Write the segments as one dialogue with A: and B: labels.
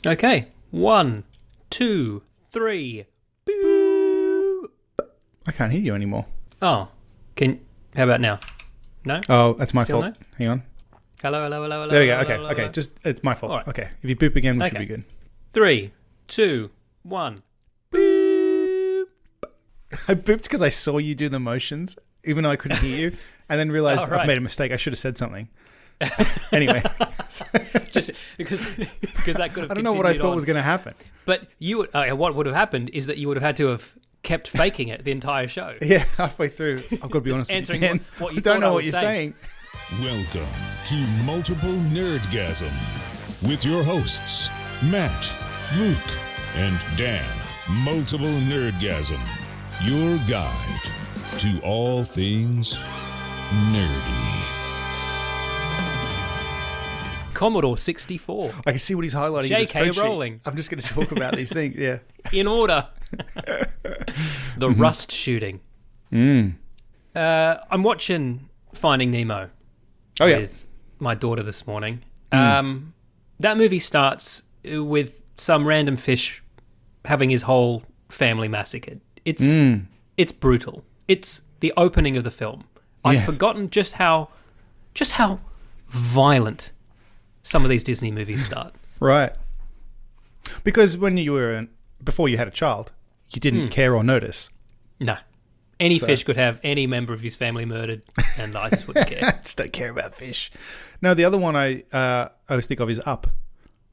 A: Okay. 1, 2, 3. Boop.
B: I can't hear you anymore.
A: Oh. How about now? No?
B: Oh, that's my
A: Still
B: fault.
A: no?
B: Hang on.
A: Hello.
B: There we go.
A: Hello.
B: Okay. Just it's my fault.
A: Right.
B: Okay. If you boop again, we should be good.
A: 3, 2, 1. Boop.
B: I booped because I saw you do the motions, even though I couldn't hear you, and then realized I've made a mistake. I should have said something. Anyway.
A: Just because that could have
B: I don't know what I thought was going to happen.
A: But what would have happened is that you would have had to have kept faking it the entire show.
B: Yeah, halfway through. I've got to be honest with you, Dan.
A: What you
B: I don't know
A: I
B: what you're saying.
C: Welcome to Multiple Nerdgasm with your hosts, Matt, Luke, and Dan. Multiple Nerdgasm, your guide to all things nerdy.
A: Commodore 64.
B: I can see what he's highlighting.
A: J.K. Rowling.
B: I'm just going to talk about these things. Yeah.
A: In order. The Rust shooting. I'm watching Finding Nemo. With my daughter this morning. That movie starts with some random fish having his whole family massacred. It's brutal. It's the opening of the film. I'd forgotten just how violent some of these Disney movies start.
B: Right. Because when you were before you had a child, you didn't care or notice.
A: No. Any fish could have any member of his family murdered, and I just wouldn't care.
B: I just don't care about fish. No, the other one I always think of is Up.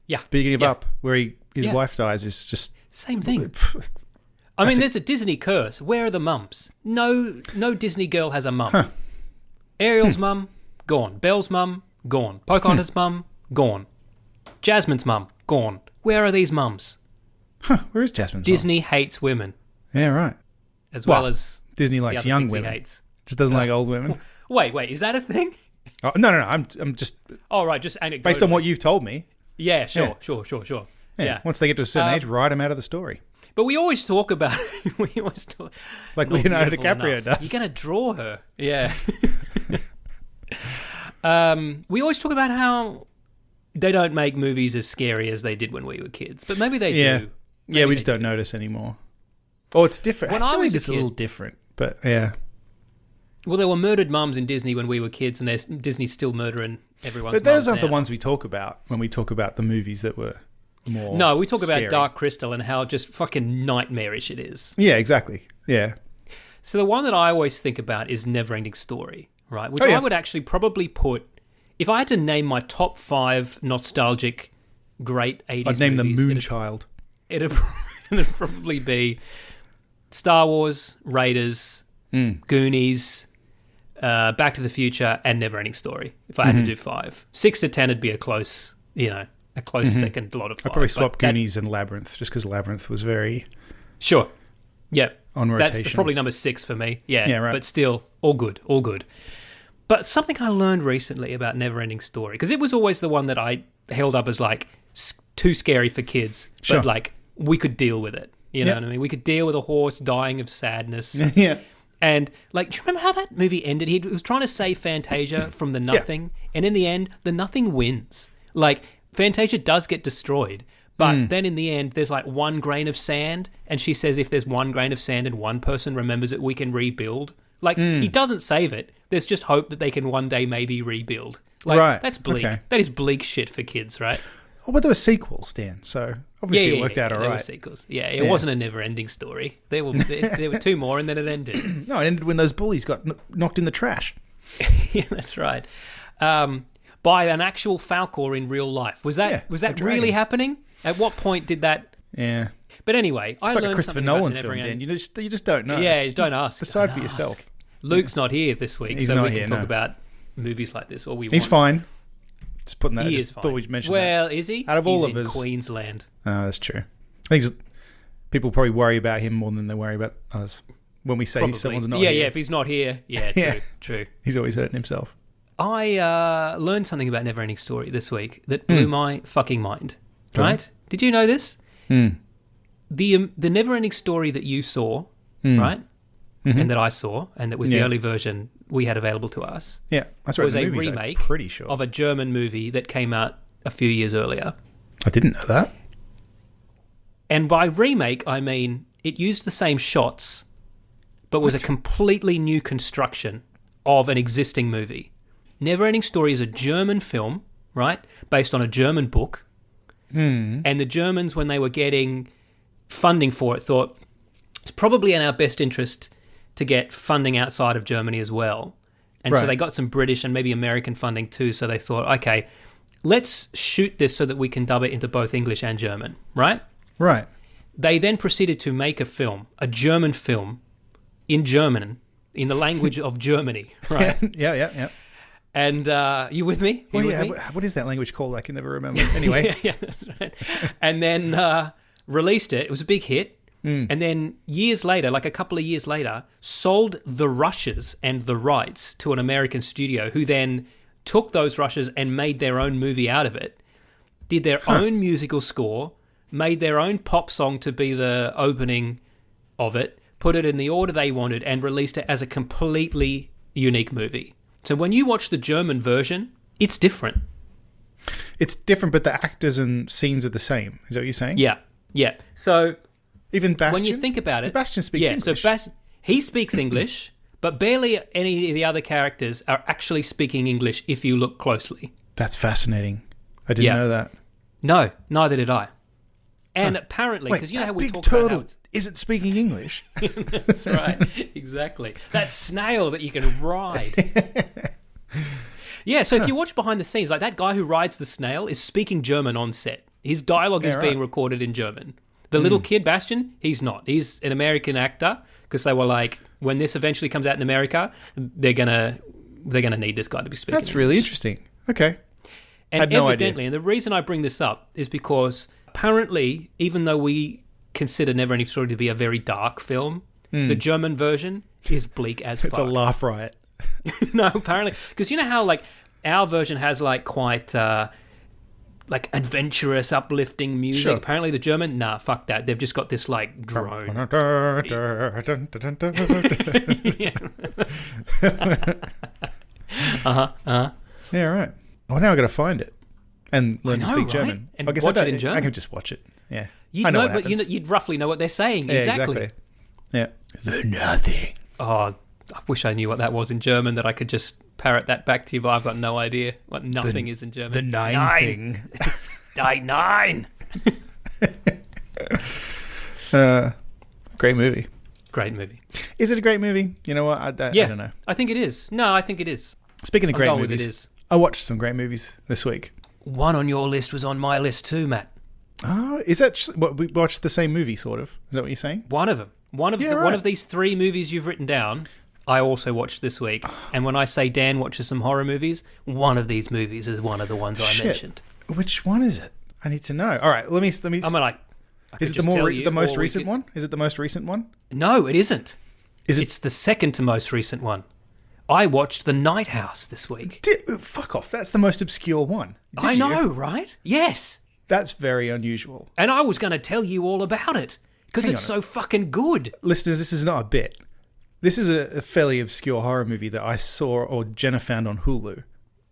A: Yeah.
B: Beginning of Up, where his wife dies, is just...
A: Same thing. I mean, there's a Disney curse. Where are the mums? No Disney girl has a mum. Huh. Ariel's mum, gone. Belle's mum, gone. Pocahontas' mum, gone. Jasmine's mum, gone. Where are these mums?
B: Huh, where is Jasmine's
A: Disney hates women.
B: Yeah, right.
A: As well as...
B: Disney likes young women.
A: Hates.
B: Just doesn't like old women.
A: Wait, is that a thing?
B: Oh, no. I'm just...
A: Oh, right, just anecdotally.
B: Based on what you've told me.
A: Yeah, sure. Yeah.
B: Once they get to a certain age, write them out of the story.
A: But we always talk about...
B: like Leonardo DiCaprio does.
A: You're going to draw her. Yeah. We always talk about how they don't make movies as scary as they did when we were kids. But maybe they do.
B: Yeah, we just don't notice anymore. Oh, it's different.
A: When
B: I feel
A: I was
B: like it's a little different, but yeah.
A: Well, there were murdered mums in Disney when we were kids, and there's Disney's still murdering everyone's
B: But those aren't
A: now.
B: the ones we talk about when we talk about the movies that were more
A: No, we talk
B: scary.
A: about Dark Crystal and how just fucking nightmarish it is.
B: Yeah, exactly. Yeah.
A: So the one that I always think about is Neverending Story, right? Which I would actually probably put... If I had to name my top 5 nostalgic great 80s
B: I'd name
A: movies,
B: them Moonchild.
A: It'd probably be... Star Wars, Raiders, Goonies, Back to the Future, and Neverending Story. If I had to do 5, 6 to 10 would be a close second lot of 5.
B: I'd probably swap Goonies and Labyrinth, just because Labyrinth was very
A: Yeah,
B: on rotation.
A: That's probably number 6 for me. Yeah,
B: right.
A: But still, all good. But something I learned recently about Neverending Story, because it was always the one that I held up as like too scary for kids, but like we could deal with it. You know what I mean? We could deal with a horse dying of sadness.
B: Yeah.
A: And, like, do you remember how that movie ended? He was trying to save Fantasia from the nothing, and in the end, the nothing wins. Like, Fantasia does get destroyed, but then in the end, there's, like, 1 grain of sand, and she says if there's 1 grain of sand and one person remembers it, we can rebuild. Like, he doesn't save it. There's just hope that they can one day maybe rebuild. Like, that's bleak. Okay. That is bleak shit for kids, right?
B: Oh, but there were sequels, Dan, so obviously it worked out all right.
A: There were sequels. Yeah, it wasn't a never-ending story. There were 2 more, and then it ended.
B: No, it ended when those bullies got knocked in the trash.
A: Yeah, that's right. By an actual Falcor in real life. Was that really happening? At what point did that...
B: Yeah.
A: But anyway,
B: it's like a Christopher Nolan film, Dan. You just don't know.
A: Yeah, don't ask.
B: Decide for yourself.
A: Luke's not here this week, so we can talk about movies like this all we want.
B: He's fine. Just putting that.
A: He is fine.
B: Thought we'd mention
A: well,
B: that.
A: Is he?
B: Out of all
A: of
B: us,
A: Queensland.
B: Oh, that's true. I think people probably worry about him more than they worry about us when we say someone's not here.
A: Yeah, if he's not here. Yeah, true.
B: He's always hurting himself.
A: I learned something about Neverending Story this week that blew my fucking mind. Right? Did you know this? The Neverending Story that you saw, right? And that I saw, and that was the only version we had available to us.
B: Yeah, that's right.
A: Was a remake
B: pretty sure.
A: of a German movie that came out a few years earlier.
B: I didn't know that.
A: And by remake, I mean it used the same shots, but was a completely new construction of an existing movie. Neverending Story is a German film, right? Based on a German book. And the Germans, when they were getting funding for it, thought it's probably in our best interest to get funding outside of Germany as well. And so they got some British and maybe American funding too. So they thought, okay, let's shoot this so that we can dub it into both English and German, right?
B: Right.
A: They then proceeded to make a film, a German film, in German, in the language of Germany, right?
B: Yeah.
A: And you with me?
B: Well, what is that language called? I can never remember. Anyway.
A: yeah, that's right. And then released it. It was a big hit. And then years later, like a couple of years later, sold the rushes and the rights to an American studio who then took those rushes and made their own movie out of it, did their own musical score, made their own pop song to be the opening of it, put it in the order they wanted, and released it as a completely unique movie. So when you watch the German version, it's different.
B: It's different, but the actors and scenes are the same. Is that what you're saying?
A: Yeah. So
B: even Bastian?
A: when you think about it...
B: Bastian speaks English.
A: So he speaks English, but barely any of the other characters are actually speaking English if you look closely.
B: That's fascinating. I didn't know that.
A: No, neither did I. And apparently, because you know how we talk
B: turtle
A: about how
B: isn't speaking English.
A: That's right, exactly. That snail that you can ride. Yeah, so if you watch behind the scenes, like that guy who rides the snail is speaking German on set. His dialogue is being recorded in German. The little kid, Bastian, he's not. He's an American actor because they were like, when this eventually comes out in America, they're gonna need this guy to be speaking
B: That's really
A: English.
B: interesting. Okay.
A: And
B: had no
A: evidently,
B: idea.
A: and the reason I bring this up is because apparently, even though we consider Neverending Story to be a very dark film, the German version is bleak as fuck.
B: It's a laugh riot.
A: No, apparently. Because you know how like our version has like quite like adventurous, uplifting music?
B: Sure.
A: Apparently the German, nah, fuck that. They've just got this like drone.
B: Yeah, right. Well, now I've got to find it and learn to speak
A: right?
B: German.
A: And
B: I guess
A: watch
B: I
A: it in German.
B: I can just watch it. Yeah.
A: You'd
B: I know
A: know,
B: what
A: but
B: happens.
A: you'd roughly know what they're saying.
B: Yeah,
A: exactly.
B: Yeah. The nothing.
A: Oh, I wish I knew what that was in German, that I could just parrot that back to you, but I've got no idea what nothing is in German.
B: The nine thing.
A: Die nine.
B: Great movie.
A: Great movie.
B: Is it a great movie? You know what? I don't know.
A: I think it is. No, I think it is.
B: Speaking of
A: I'll
B: great
A: go with
B: movies,
A: it is.
B: I watched some great movies this week.
A: One on your list was on my list too, Matt.
B: Oh, is that what we watched the same movie? Sort of. Is that what you're saying?
A: One of them. One of these three movies you've written down, I also watched this week. And when I say Dan watches some horror movies, one of these movies is one of the ones I mentioned.
B: Which one is it? I need to know. All right, let me.
A: I'm like,
B: is it the most recent one? Is it the most recent one?
A: No, it isn't.
B: Is it?
A: It's the second to most recent one. I watched The Night House this week.
B: Fuck off. That's the most obscure one.
A: I know, right? Yes.
B: That's very unusual.
A: And I was going to tell you all about it because it's so fucking good.
B: Listeners, this is not a bit. This is a fairly obscure horror movie that I saw or Jenna found on Hulu.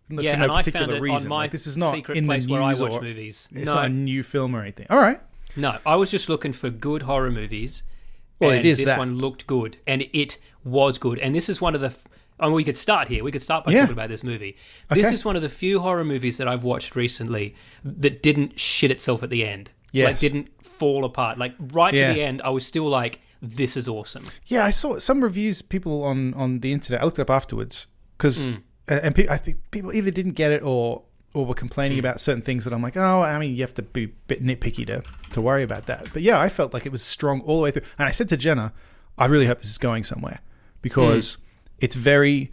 A: Yeah,
B: for no
A: and I
B: particular
A: found it
B: reason.
A: on my
B: this is not
A: secret
B: in
A: place
B: the
A: where I
B: news
A: watch
B: or
A: movies.
B: It's not a new film or anything. All right.
A: No, I was just looking for good horror movies.
B: Well,
A: and
B: it is
A: this
B: that.
A: one looked good, and it was good. And this is one of the... we could start here. We could start by talking about this movie. This is one of the few horror movies that I've watched recently that didn't shit itself at the end.
B: Yes.
A: Like, didn't fall apart. Like, right to the end, I was still like, this is awesome.
B: Yeah, I saw some reviews, people on the internet. I looked it up afterwards because... I think people either didn't get it or were complaining about certain things that I'm like, oh, I mean, you have to be a bit nitpicky to worry about that. But yeah, I felt like it was strong all the way through. And I said to Jenna, I really hope this is going somewhere because it's very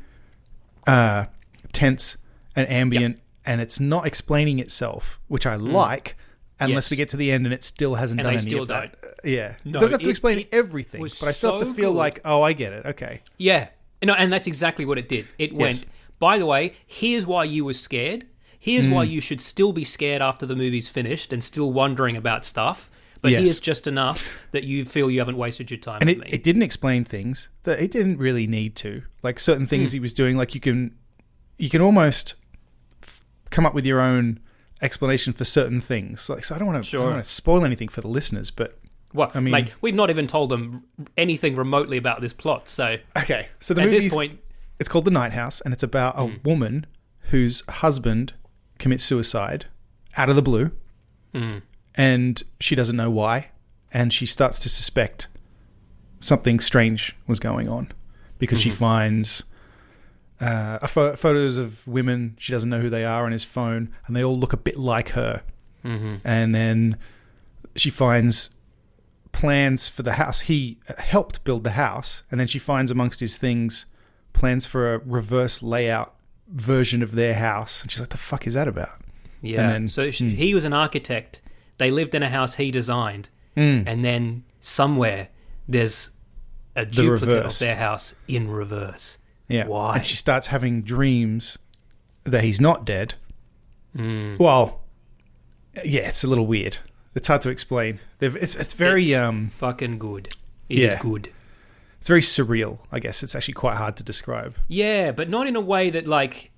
B: tense and ambient and it's not explaining itself, which I like, unless we get to the end and it still hasn't done any of that. Yeah.
A: No,
B: it doesn't have to explain everything, but I still have to feel like, oh, I get it. Okay.
A: Yeah. No, and that's exactly what it did. It went... By the way, here's why you were scared. Here's why you should still be scared after the movie's finished and still wondering about stuff. But here's just enough that you feel you haven't wasted your time with me.
B: It didn't explain things that it didn't really need to. Like certain things he was doing, like you can almost come up with your own explanation for certain things. Like, so I don't want to spoil anything for the listeners, but
A: what? I mean, mate, we've not even told them anything remotely about this plot. So
B: okay, so the
A: at
B: movie
A: this point,
B: it's called The Night House, and it's about a woman whose husband commits suicide out of the blue, and she doesn't know why, and she starts to suspect something strange was going on because she finds photos of women she doesn't know who they are on his phone, and they all look a bit like her. And then she finds plans for the house. He helped build the house, and then she finds amongst his things plans for a reverse layout version of their house, and she's like, the fuck is that about?
A: Yeah. And then, so he was an architect. They lived in a house he designed, and then somewhere there's a duplicate of their house in reverse.
B: Yeah.
A: Why?
B: And she starts having dreams that he's not dead. Well, yeah, it's a little weird. It's hard to explain. It's very
A: fucking good. It is good.
B: It's very surreal, I guess. It's actually quite hard to describe.
A: Yeah, but not in a way that, like,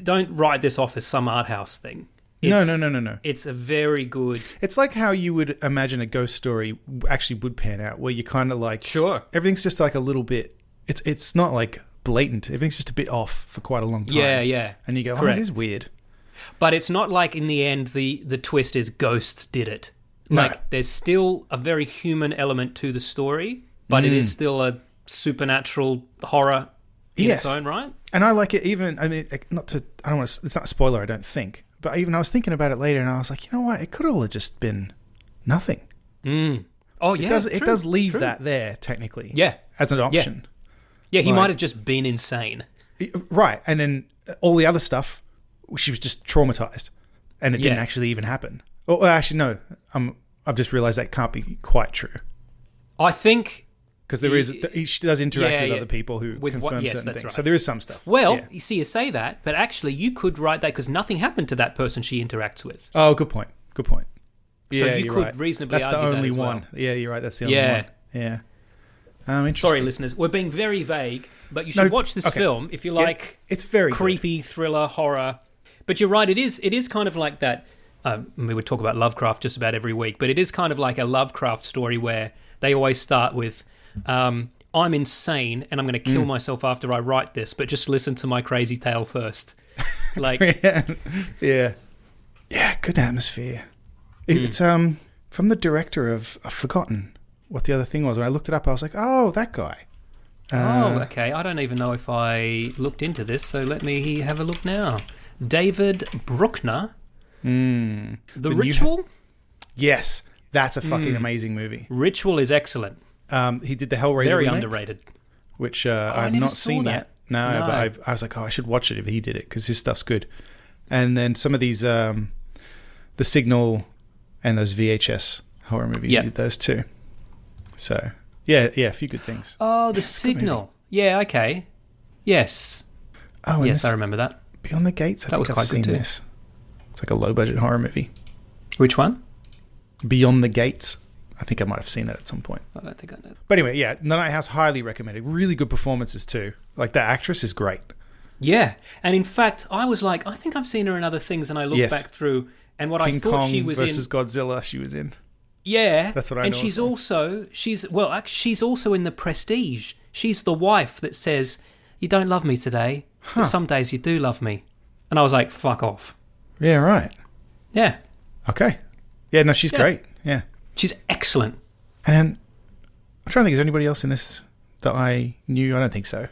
A: don't write this off as some art house thing.
B: No.
A: It's a very good...
B: It's like how you would imagine a ghost story actually would pan out, where you kind of like...
A: Sure.
B: Everything's just like a little bit... It's not like blatant. Everything's just a bit off for quite a long time.
A: Yeah.
B: And you go,
A: Correct.
B: It is weird.
A: But it's not like in the end the twist is ghosts did it. Like, there's still a very human element to the story, but it is still a supernatural horror in its own right.
B: And I like it even... I mean, it's not a spoiler, I don't think. But even I was thinking about it later, and I was like, you know what? It could all have just been nothing.
A: Oh, yeah.
B: It does leave that there, technically.
A: Yeah.
B: As an option.
A: Yeah, he might have just been insane.
B: Right. And then all the other stuff, she was just traumatized. And it didn't actually even happen. Oh, actually, no. I've just realized that can't be quite true.
A: I think...
B: Because she does interact with other people who confirm certain things. Right. So there is some stuff.
A: Well, you see, you say that, but actually you could write that because nothing happened to that person she interacts with.
B: Oh, good point. So
A: you could reasonably argue that. That's the only
B: one. Yeah, you're right. That's the only one. Yeah.
A: Sorry, listeners. We're being very vague, but you should watch this film if you like
B: it's very
A: creepy thriller, horror. But you're right, it is kind of like that. We would talk about Lovecraft just about every week, but it is kind of like a Lovecraft story where they always start with... I'm insane and I'm going to kill myself after I write this, but just listen to my crazy tale first. Like,
B: yeah, good atmosphere. It's from the director of... I've forgotten what the other thing was. When I looked it up, I was like, oh, that guy.
A: Okay. I don't even know if I looked into this, so let me have a look now. David Bruckner. The Ritual?
B: Yes, that's a fucking amazing movie.
A: Ritual is excellent.
B: He did the Hellraiser
A: very
B: remake,
A: underrated,
B: which I've not seen
A: that.
B: yet. No, but I was like, I should watch it if he did it because his stuff's good. And then some of these, The Signal and those VHS horror movies, he did those too. So yeah, a few good things.
A: Oh, The Signal. Yeah, okay. Yes.
B: Oh,
A: yes, I remember that.
B: Beyond the Gates. I think I've seen this. It's like a low budget horror movie.
A: Which one?
B: Beyond the Gates. I think I might have seen that at some point.
A: I don't think I know.
B: But anyway, The Night House, highly recommended. Really good performances too. Like, that actress is great.
A: Yeah. And in fact, I was like, I think I've seen her in other things, and I looked back through, and what
B: King
A: I thought
B: Kong
A: she was
B: versus Godzilla she was in.
A: Yeah.
B: That's what I know.
A: And she's also in The Prestige. She's the wife that says, you don't love me today, but some days you do love me. And I was like, fuck off.
B: Yeah, right.
A: Yeah.
B: Okay. Yeah, no, she's great. Yeah.
A: She's excellent.
B: And I'm trying to think, is there anybody else in this that I knew? I don't think so.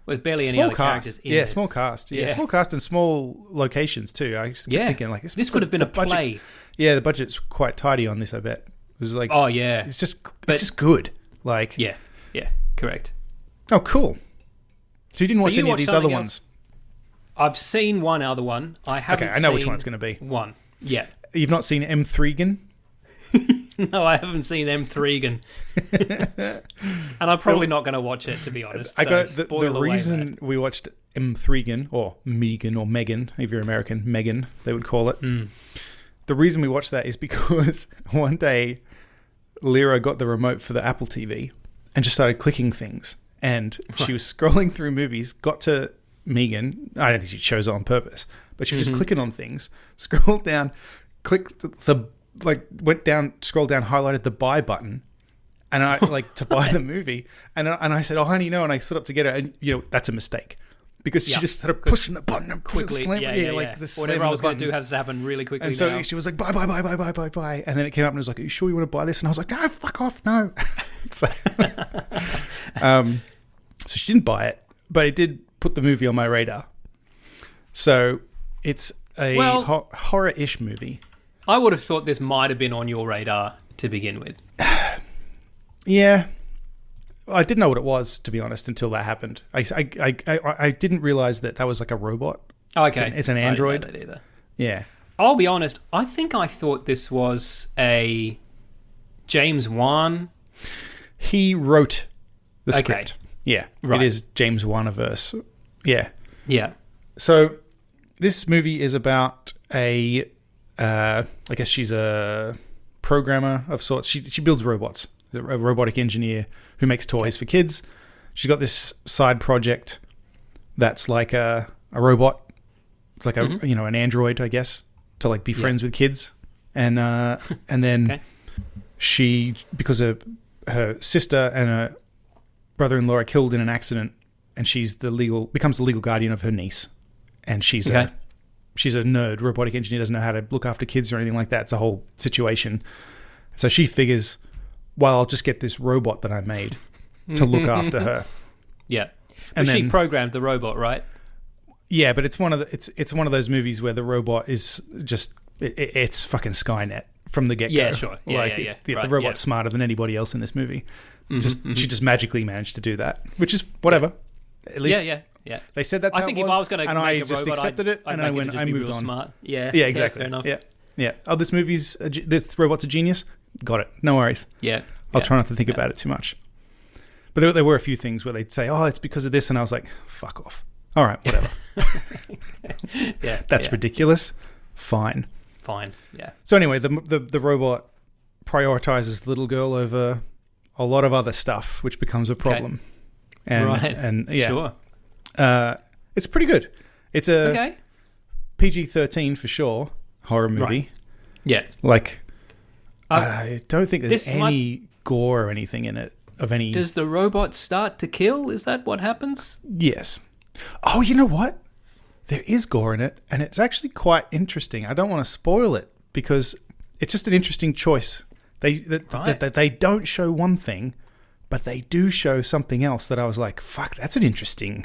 A: With barely any other characters in this.
B: Small cast. Yeah, small cast and small locations too. I just kept thinking, like,
A: this could have been a play.
B: Yeah, the budget's quite tidy on this, I bet. It was like...
A: Oh, yeah.
B: It's just good. Like...
A: Yeah, correct.
B: Oh, cool. So you didn't watch any of these other ones?
A: I've seen one other one. I haven't
B: I know which one it's going to be.
A: One. Yeah.
B: You've not seen M3gan?
A: No, I haven't seen M3gan. And I'm probably not going to watch it, to be honest.
B: The reason we watched M3gan, or Megan, or Megan, if you're American, Megan, they would call it. The reason we watched that is because one day Lyra got the remote for the Apple TV and just started clicking things. And she was scrolling through movies, got to Megan. I don't think she chose it on purpose. but she was just clicking on things, scrolled down, clicked scrolled down, highlighted the buy button, and I to buy the movie, and I said, "Oh, honey, no," and I stood up to get it, and that's a mistake. Because she just started pushing the button and quickly.
A: Whatever I was going to do has to happen really quickly.
B: And so she was like, buy. And then it came up and it was like, are you sure you want to buy this? And I was like, no, fuck off, no. So she didn't buy it, but it did put the movie on my radar. So it's a horror-ish movie.
A: I would have thought this might have been on your radar to begin with.
B: Yeah. I didn't know what it was, to be honest, until that happened. I didn't realize that was like a robot.
A: Oh, okay.
B: It's an android.
A: I didn't know that either.
B: Yeah.
A: I'll be honest. I think I thought this was a James Wan.
B: He wrote the script. Yeah.
A: Right.
B: It is James Wan-averse. Yeah.
A: Yeah.
B: So this movie is about I guess she's a programmer of sorts. She builds robots. A robotic engineer who makes toys for kids. She's got this side project that's like a robot. It's like an android, I guess, to like be friends with kids. And then she, because of her sister and her brother-in-law are killed in an accident, and becomes the legal guardian of her niece. And she's a nerd. Robotic engineer, doesn't know how to look after kids or anything like that. It's a whole situation. So she figures, well, I'll just get this robot that I made to look after her.
A: Yeah. But she programmed the robot, right?
B: Yeah, but it's one of those movies where the robot is just it's fucking Skynet from the get-go.
A: Yeah, sure.
B: The robot's smarter than anybody else in this movie. She just magically managed to do which is whatever. At least
A: yeah.
B: They said that's how it was.
A: I think if I was going to make a robot,
B: just accepted it, and I moved on.
A: Smart. Yeah.
B: Yeah, exactly.
A: Fair enough.
B: Yeah. Oh, this robot's a genius. Got it. No worries.
A: Yeah.
B: I'll try not to think about it too much. But there were a few things where they'd say, "Oh, it's because of this," and I was like, "Fuck off." All right, whatever. That's ridiculous. Fine.
A: Yeah.
B: So anyway, the robot prioritizes the little girl over a lot of other stuff, which becomes a problem. And
A: Sure.
B: It's pretty good. It's a PG-13 for sure horror movie.
A: Right. Yeah.
B: I don't think there's any gore or anything in it of any.
A: Does the robot start to kill? Is that what happens?
B: Yes. Oh, you know what? There is gore in it, and it's actually quite interesting. I don't want to spoil it because it's just an interesting choice. They don't show one thing, but they do show something else that I was like, fuck, that's an interesting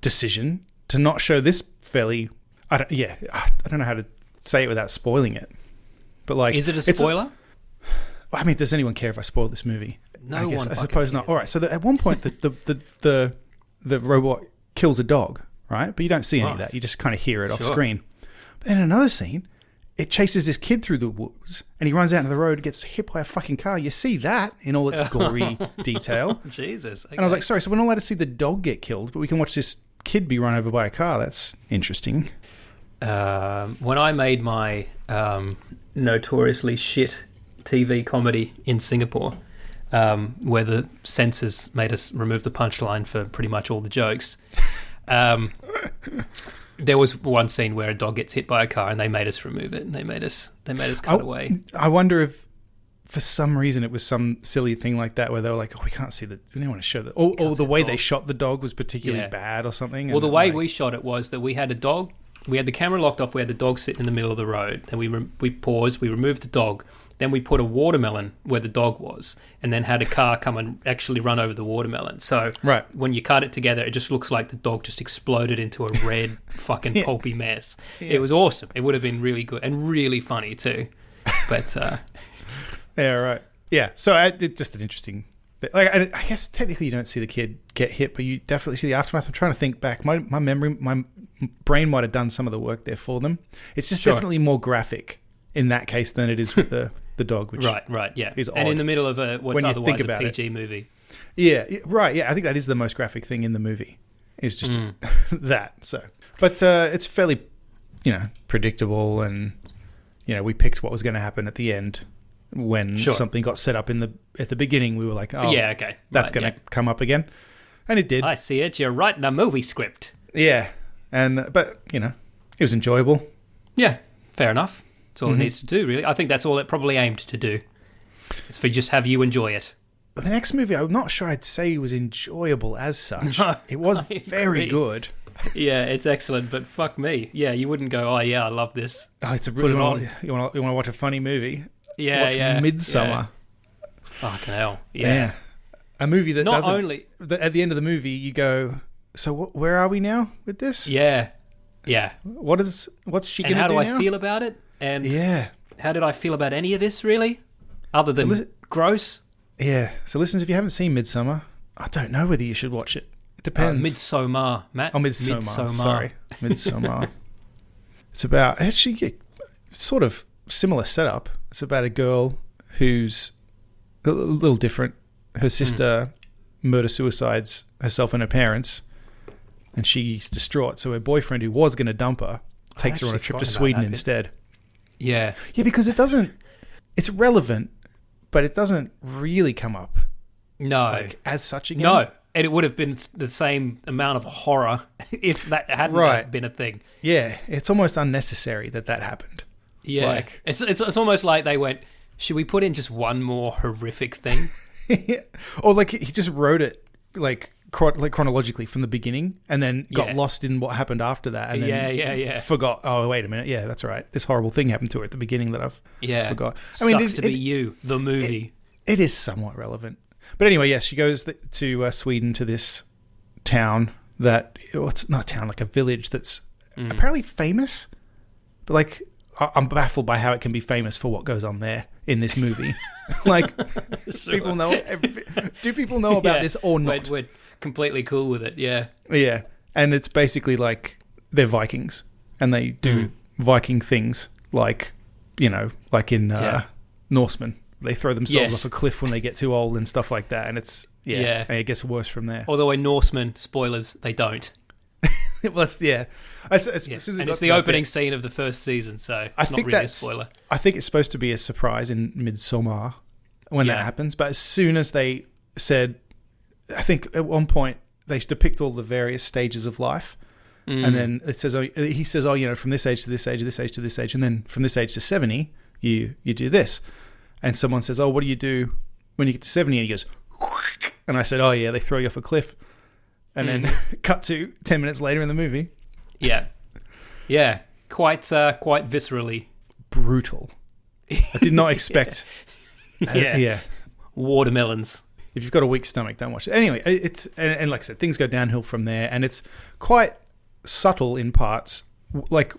B: decision to not show this fairly. I don't know how to say it without spoiling it. But
A: is it a spoiler?
B: I mean, does anyone care if I spoil this movie?
A: No one.
B: I suppose not. All right. So at one point, the robot kills a dog, right? But you don't see any of that. You just kind of hear it off screen. But then in another scene, it chases this kid through the woods, and he runs out into the road, gets hit by a fucking car. You see that in all its gory detail.
A: Jesus. Okay.
B: And I was like, sorry, so we're not allowed to see the dog get killed, but we can watch this kid be run over by a car. That's interesting.
A: When I made my notoriously shit TV comedy in Singapore, where the censors made us remove the punchline for pretty much all the jokes, there was one scene where a dog gets hit by a car and they made us remove it, and they made us cut away.
B: I wonder if for some reason it was some silly thing like that where they were like, oh, we can't see we didn't want to show that, or the way they shot the dog was particularly bad or something.
A: Well, the way we shot it was that we had a dog. We had the camera locked off. We had the dog sitting in the middle of the road. Then we paused. We removed the dog. Then we put a watermelon where the dog was, and then had a car come and actually run over the watermelon. So when you cut it together, it just looks like the dog just exploded into a red fucking pulpy mess. Yeah. It was awesome. It would have been really good and really funny too. But
B: yeah, right. Yeah. So it's just an interesting. I guess technically you don't see the kid get hit, but you definitely see the aftermath. I'm trying to think back. My brain might have done some of the work there for them. It's just definitely more graphic in that case than it is with the dog, which is odd.
A: And in the middle of what's otherwise a PG movie.
B: Yeah, right. Yeah, I think that is the most graphic thing in the movie. Is just that. So, but it's fairly, predictable, and we picked what was going to happen at the end. When something got set up at the beginning, we were like, "Oh, yeah, okay, that's going to come up again," and it did.
A: I see it. You're writing a movie script.
B: Yeah, but It was enjoyable.
A: Yeah, fair enough. That's all it needs to do, really. I think that's all it probably aimed to do. It's for just have you enjoy it.
B: The next movie, I'm not sure I'd say was enjoyable as such.
A: No,
B: it was very good.
A: Yeah, it's excellent, but fuck me. Yeah, you wouldn't go, oh yeah, I love this.
B: Oh, it's a really, you want to watch a funny movie? Watch Midsummer.
A: Yeah. Fucking hell. Yeah.
B: A movie that
A: not only
B: at the end of the movie you go, so where are we now with this?
A: Yeah.
B: What's she going to do?
A: And how do
B: now?
A: I feel about it? And how did I feel about any of this really? Other than gross?
B: Yeah. So listeners, if you haven't seen Midsummer, I don't know whether you should watch it. It depends.
A: Midsommar, Matt.
B: Oh, Midsommar. Sorry. Midsommar. It's about, actually, sort of similar setup. It's about a girl who's a little different. Her sister murder-suicides herself and her parents, and she's distraught. So her boyfriend, who was going to dump her, takes her on a trip to Sweden instead.
A: Yeah.
B: Yeah, because it's relevant, but it doesn't really come up.
A: No.
B: As such again.
A: No. And it would have been the same amount of horror if that hadn't been a thing.
B: Yeah, it's almost unnecessary that happened.
A: Yeah, it's almost like they went, should we put in just one more horrific thing?
B: Or like he just wrote it like chronologically from the beginning, and then got lost in what happened after that, and then forgot. Oh, wait a minute, yeah, that's right. This horrible thing happened to her at the beginning that I've forgot.
A: Sucks to be you, the movie.
B: It is somewhat relevant. But anyway, yes, she goes to Sweden, to this town it's not a town, like a village that's apparently famous. But like, I'm baffled by how it can be famous for what goes on there in this movie. Like, people know. Do people know about this or not?
A: We're completely cool with it, yeah.
B: Yeah, and it's basically like they're Vikings, and they do Viking things, like, like in Norsemen. They throw themselves off a cliff when they get too old and stuff like that, and it's and it gets worse from there.
A: Although in Norsemen, spoilers, they don't.
B: Well, it's
A: and it's the opening scene of the first season, so it's not really a spoiler.
B: I think it's supposed to be a surprise in Midsommar when that happens, but as soon as they said, I think at one point they depict all the various stages of life, and then he says, from this age to this age, this age to this age, and then from this age to 70, you do this. And someone says, oh, what do you do when you get to 70? And he goes, and I said, oh, yeah, they throw you off a cliff. And then cut to 10 minutes later in the movie.
A: Yeah. Yeah. Quite viscerally.
B: Brutal. I did not expect.
A: Watermelons.
B: If you've got a weak stomach, don't watch it. Anyway, it's and like I said, things go downhill from there. And it's quite subtle in parts. Like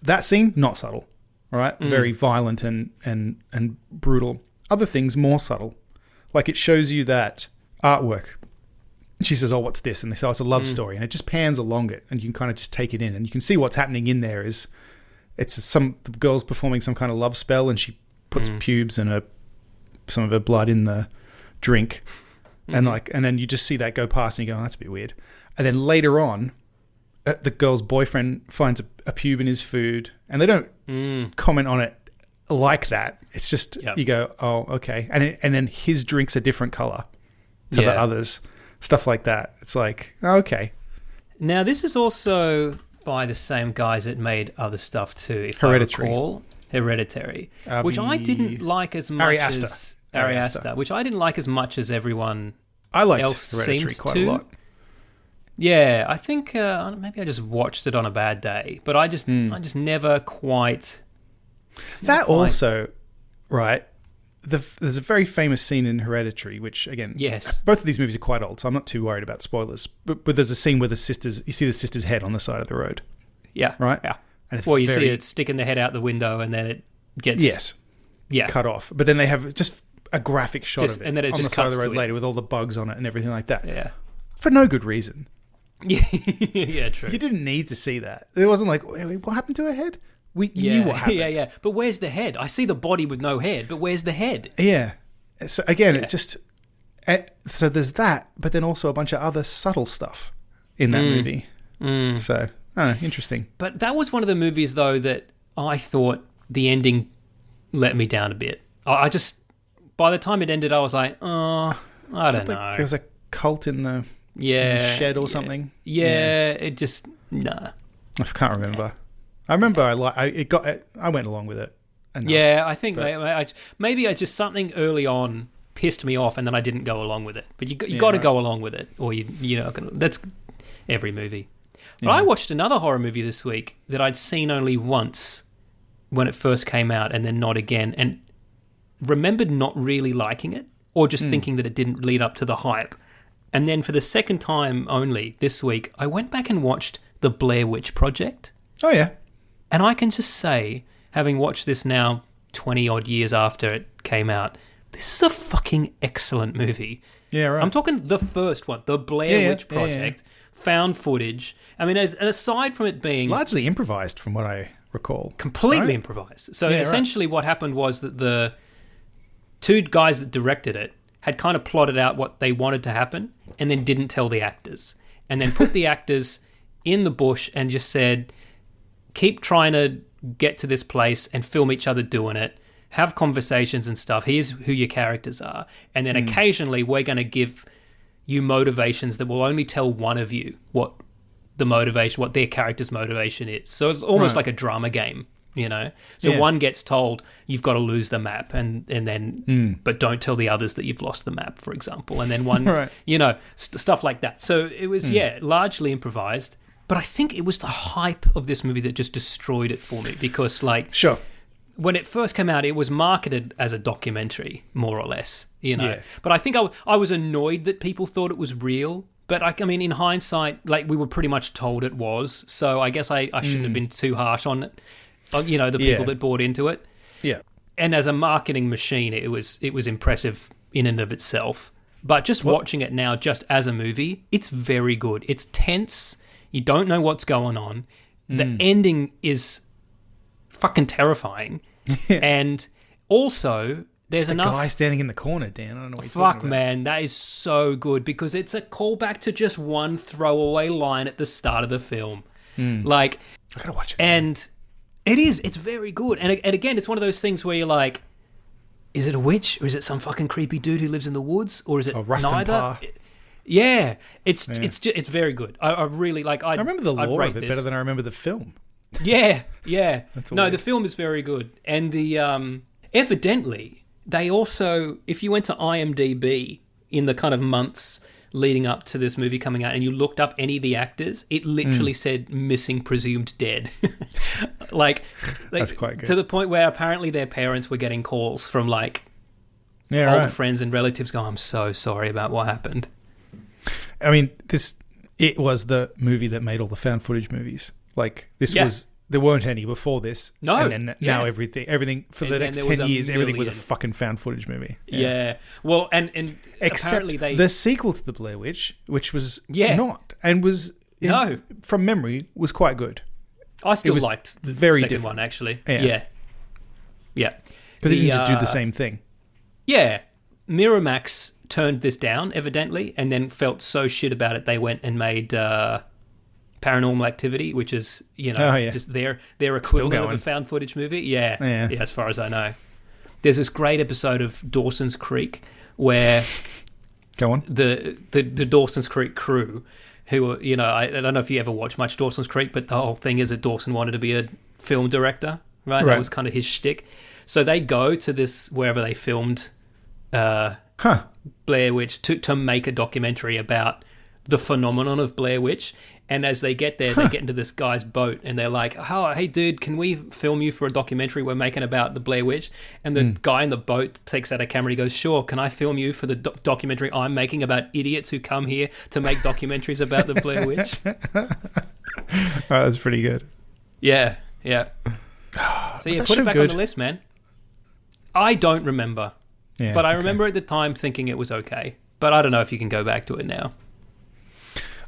B: that scene, not subtle. Right, very violent and brutal. Other things more subtle, like it shows you that artwork. She says, "Oh, what's this?" And they say, "Oh, it's a love story," and it just pans along it, and you can kind of just take it in, and you can see what's happening in there. It's some girl's performing some kind of love spell, and she puts pubes and some of her blood in the drink, and then you just see that go past, and you go, "Oh, that's a bit weird." And then later on, the girl's boyfriend finds a pube in his food, and they don't comment on it like that. It's just you go, oh, okay, and then his drink's a different color to the others, stuff like that. It's like, oh, okay.
A: Now this is also by the same guys that made other stuff too. If
B: Hereditary.
A: I recall, Hereditary, which I didn't like as much as Ari Aster, which I didn't like as much as everyone else
B: Hereditary
A: seems
B: quite
A: to.
B: a lot.
A: Yeah, I think maybe I just watched it on a bad day, but I just never quite.
B: That also, right? There's a very famous scene in Hereditary, which again, both of these movies are quite old, so I'm not too worried about spoilers. But there's a scene where you see the sister's head on the side of the road. Yeah. Right.
A: Yeah. And it's you see it sticking the head out the window, and then it gets cut off. But then they have just a graphic shot of it,
B: and then it on the side of the road later with all the bugs on it and everything like that.
A: Yeah.
B: For no good reason.
A: Yeah, true.
B: You didn't need to see that. It wasn't like, wait, what happened to her head? We knew what happened.
A: Yeah. But where's the head? I see the body with no head, but where's the head?
B: Yeah. So again, it just... So there's that, but then also a bunch of other subtle stuff in that movie. So, I don't know, interesting.
A: But that was one of the movies, though, that I thought the ending let me down a bit. I just... By the time it ended, I was like, oh, I don't know.
B: There was a cult in the... shed or something.
A: Yeah, it just... Nah.
B: I can't remember. I remember I went along with it. Enough,
A: yeah, I think maybe I just something early on pissed me off, and then I didn't go along with it. But you got to go along with it, or that's every movie. But I watched another horror movie this week that I'd seen only once when it first came out, and then not again, and remembered not really liking it, or just thinking that it didn't lead up to the hype. And then for the second time only this week, I went back and watched The Blair Witch Project.
B: Oh yeah,
A: and I can just say, having watched this now 20-odd years after it came out, this is a fucking excellent movie.
B: Yeah, right.
A: I'm talking the first one, The Blair Witch Project, found footage. I mean, and aside from it being...
B: largely improvised from what I recall.
A: Completely improvised. So essentially what happened was that the two guys that directed it had kind of plotted out what they wanted to happen and then didn't tell the actors. And then put the actors in the bush and just said, keep trying to get to this place and film each other doing it. Have conversations and stuff. Here's who your characters are. And then occasionally we're going to give you motivations that will only tell one of you what their character's motivation is. So it's almost like a drama game, So one gets told, you've got to lose the map, and then, but don't tell the others that you've lost the map, for example. And then one, stuff like that. So it was, largely improvised. But I think it was the hype of this movie that just destroyed it for me because,
B: sure.
A: When it first came out, it was marketed as a documentary, more or less, Yeah. But I think I was annoyed that people thought it was real. But I mean, in hindsight, we were pretty much told it was. So I guess I shouldn't have been too harsh on it. The people that bought into it.
B: Yeah.
A: And as a marketing machine, it was impressive in and of itself. But just watching it now, just as a movie, it's very good. It's tense. You don't know what's going on. The ending is fucking terrifying. And also there's enough
B: guy standing in the corner, Dan. I don't know what you're talking about.
A: Man, that is so good because it's a callback to just one throwaway line at the start of the film. I
B: gotta watch it.
A: And it's very good. And again, it's one of those things where you're like, is it a witch or is it some fucking creepy dude who lives in the woods, or is it neither? Yeah, it's very good. I really like. I
B: remember the lore of it better than I remember the film.
A: Yeah. No, the film is very good, and the evidently they also, if you went to IMDb in the kind of months leading up to this movie coming out, and you looked up any of the actors, it literally said missing, presumed dead. That's quite good. To the point where apparently their parents were getting calls from old friends and relatives going, "I'm so sorry about what happened."
B: I mean, it was the movie that made all the found footage movies. There weren't any before this.
A: No.
B: And then now everything for the next 10 years, everything was a fucking found footage movie.
A: Yeah. Well, and
B: except
A: apparently
B: the sequel to The Blair Witch, which was not, and was, from memory, was quite good.
A: I still liked the second one, actually. Yeah.
B: Because it didn't just do the same thing.
A: Yeah. Miramax turned this down, evidently, and then felt so shit about it, they went and made Paranormal Activity, which is, just their equivalent of a found footage movie. Yeah, as far as I know. There's this great episode of Dawson's Creek where
B: go on.
A: The Dawson's Creek crew, who are, I don't know if you ever watched much Dawson's Creek, but the whole thing is that Dawson wanted to be a film director, right? That was kind of his shtick. So they go to this, wherever they filmed Blair Witch, to make a documentary about the phenomenon of Blair Witch. And as they get there, they get into this guy's boat, and they're like, "Oh, hey, dude, can we film you for a documentary we're making about the Blair Witch?" And the guy in the boat takes out a camera. He goes, "Sure, can I film you for the documentary I'm making about idiots who come here to make documentaries about the Blair Witch?"
B: That's pretty good.
A: Yeah. So put it back on the list, man. I don't remember, but I remember at the time thinking it was okay. But I don't know if you can go back to it now.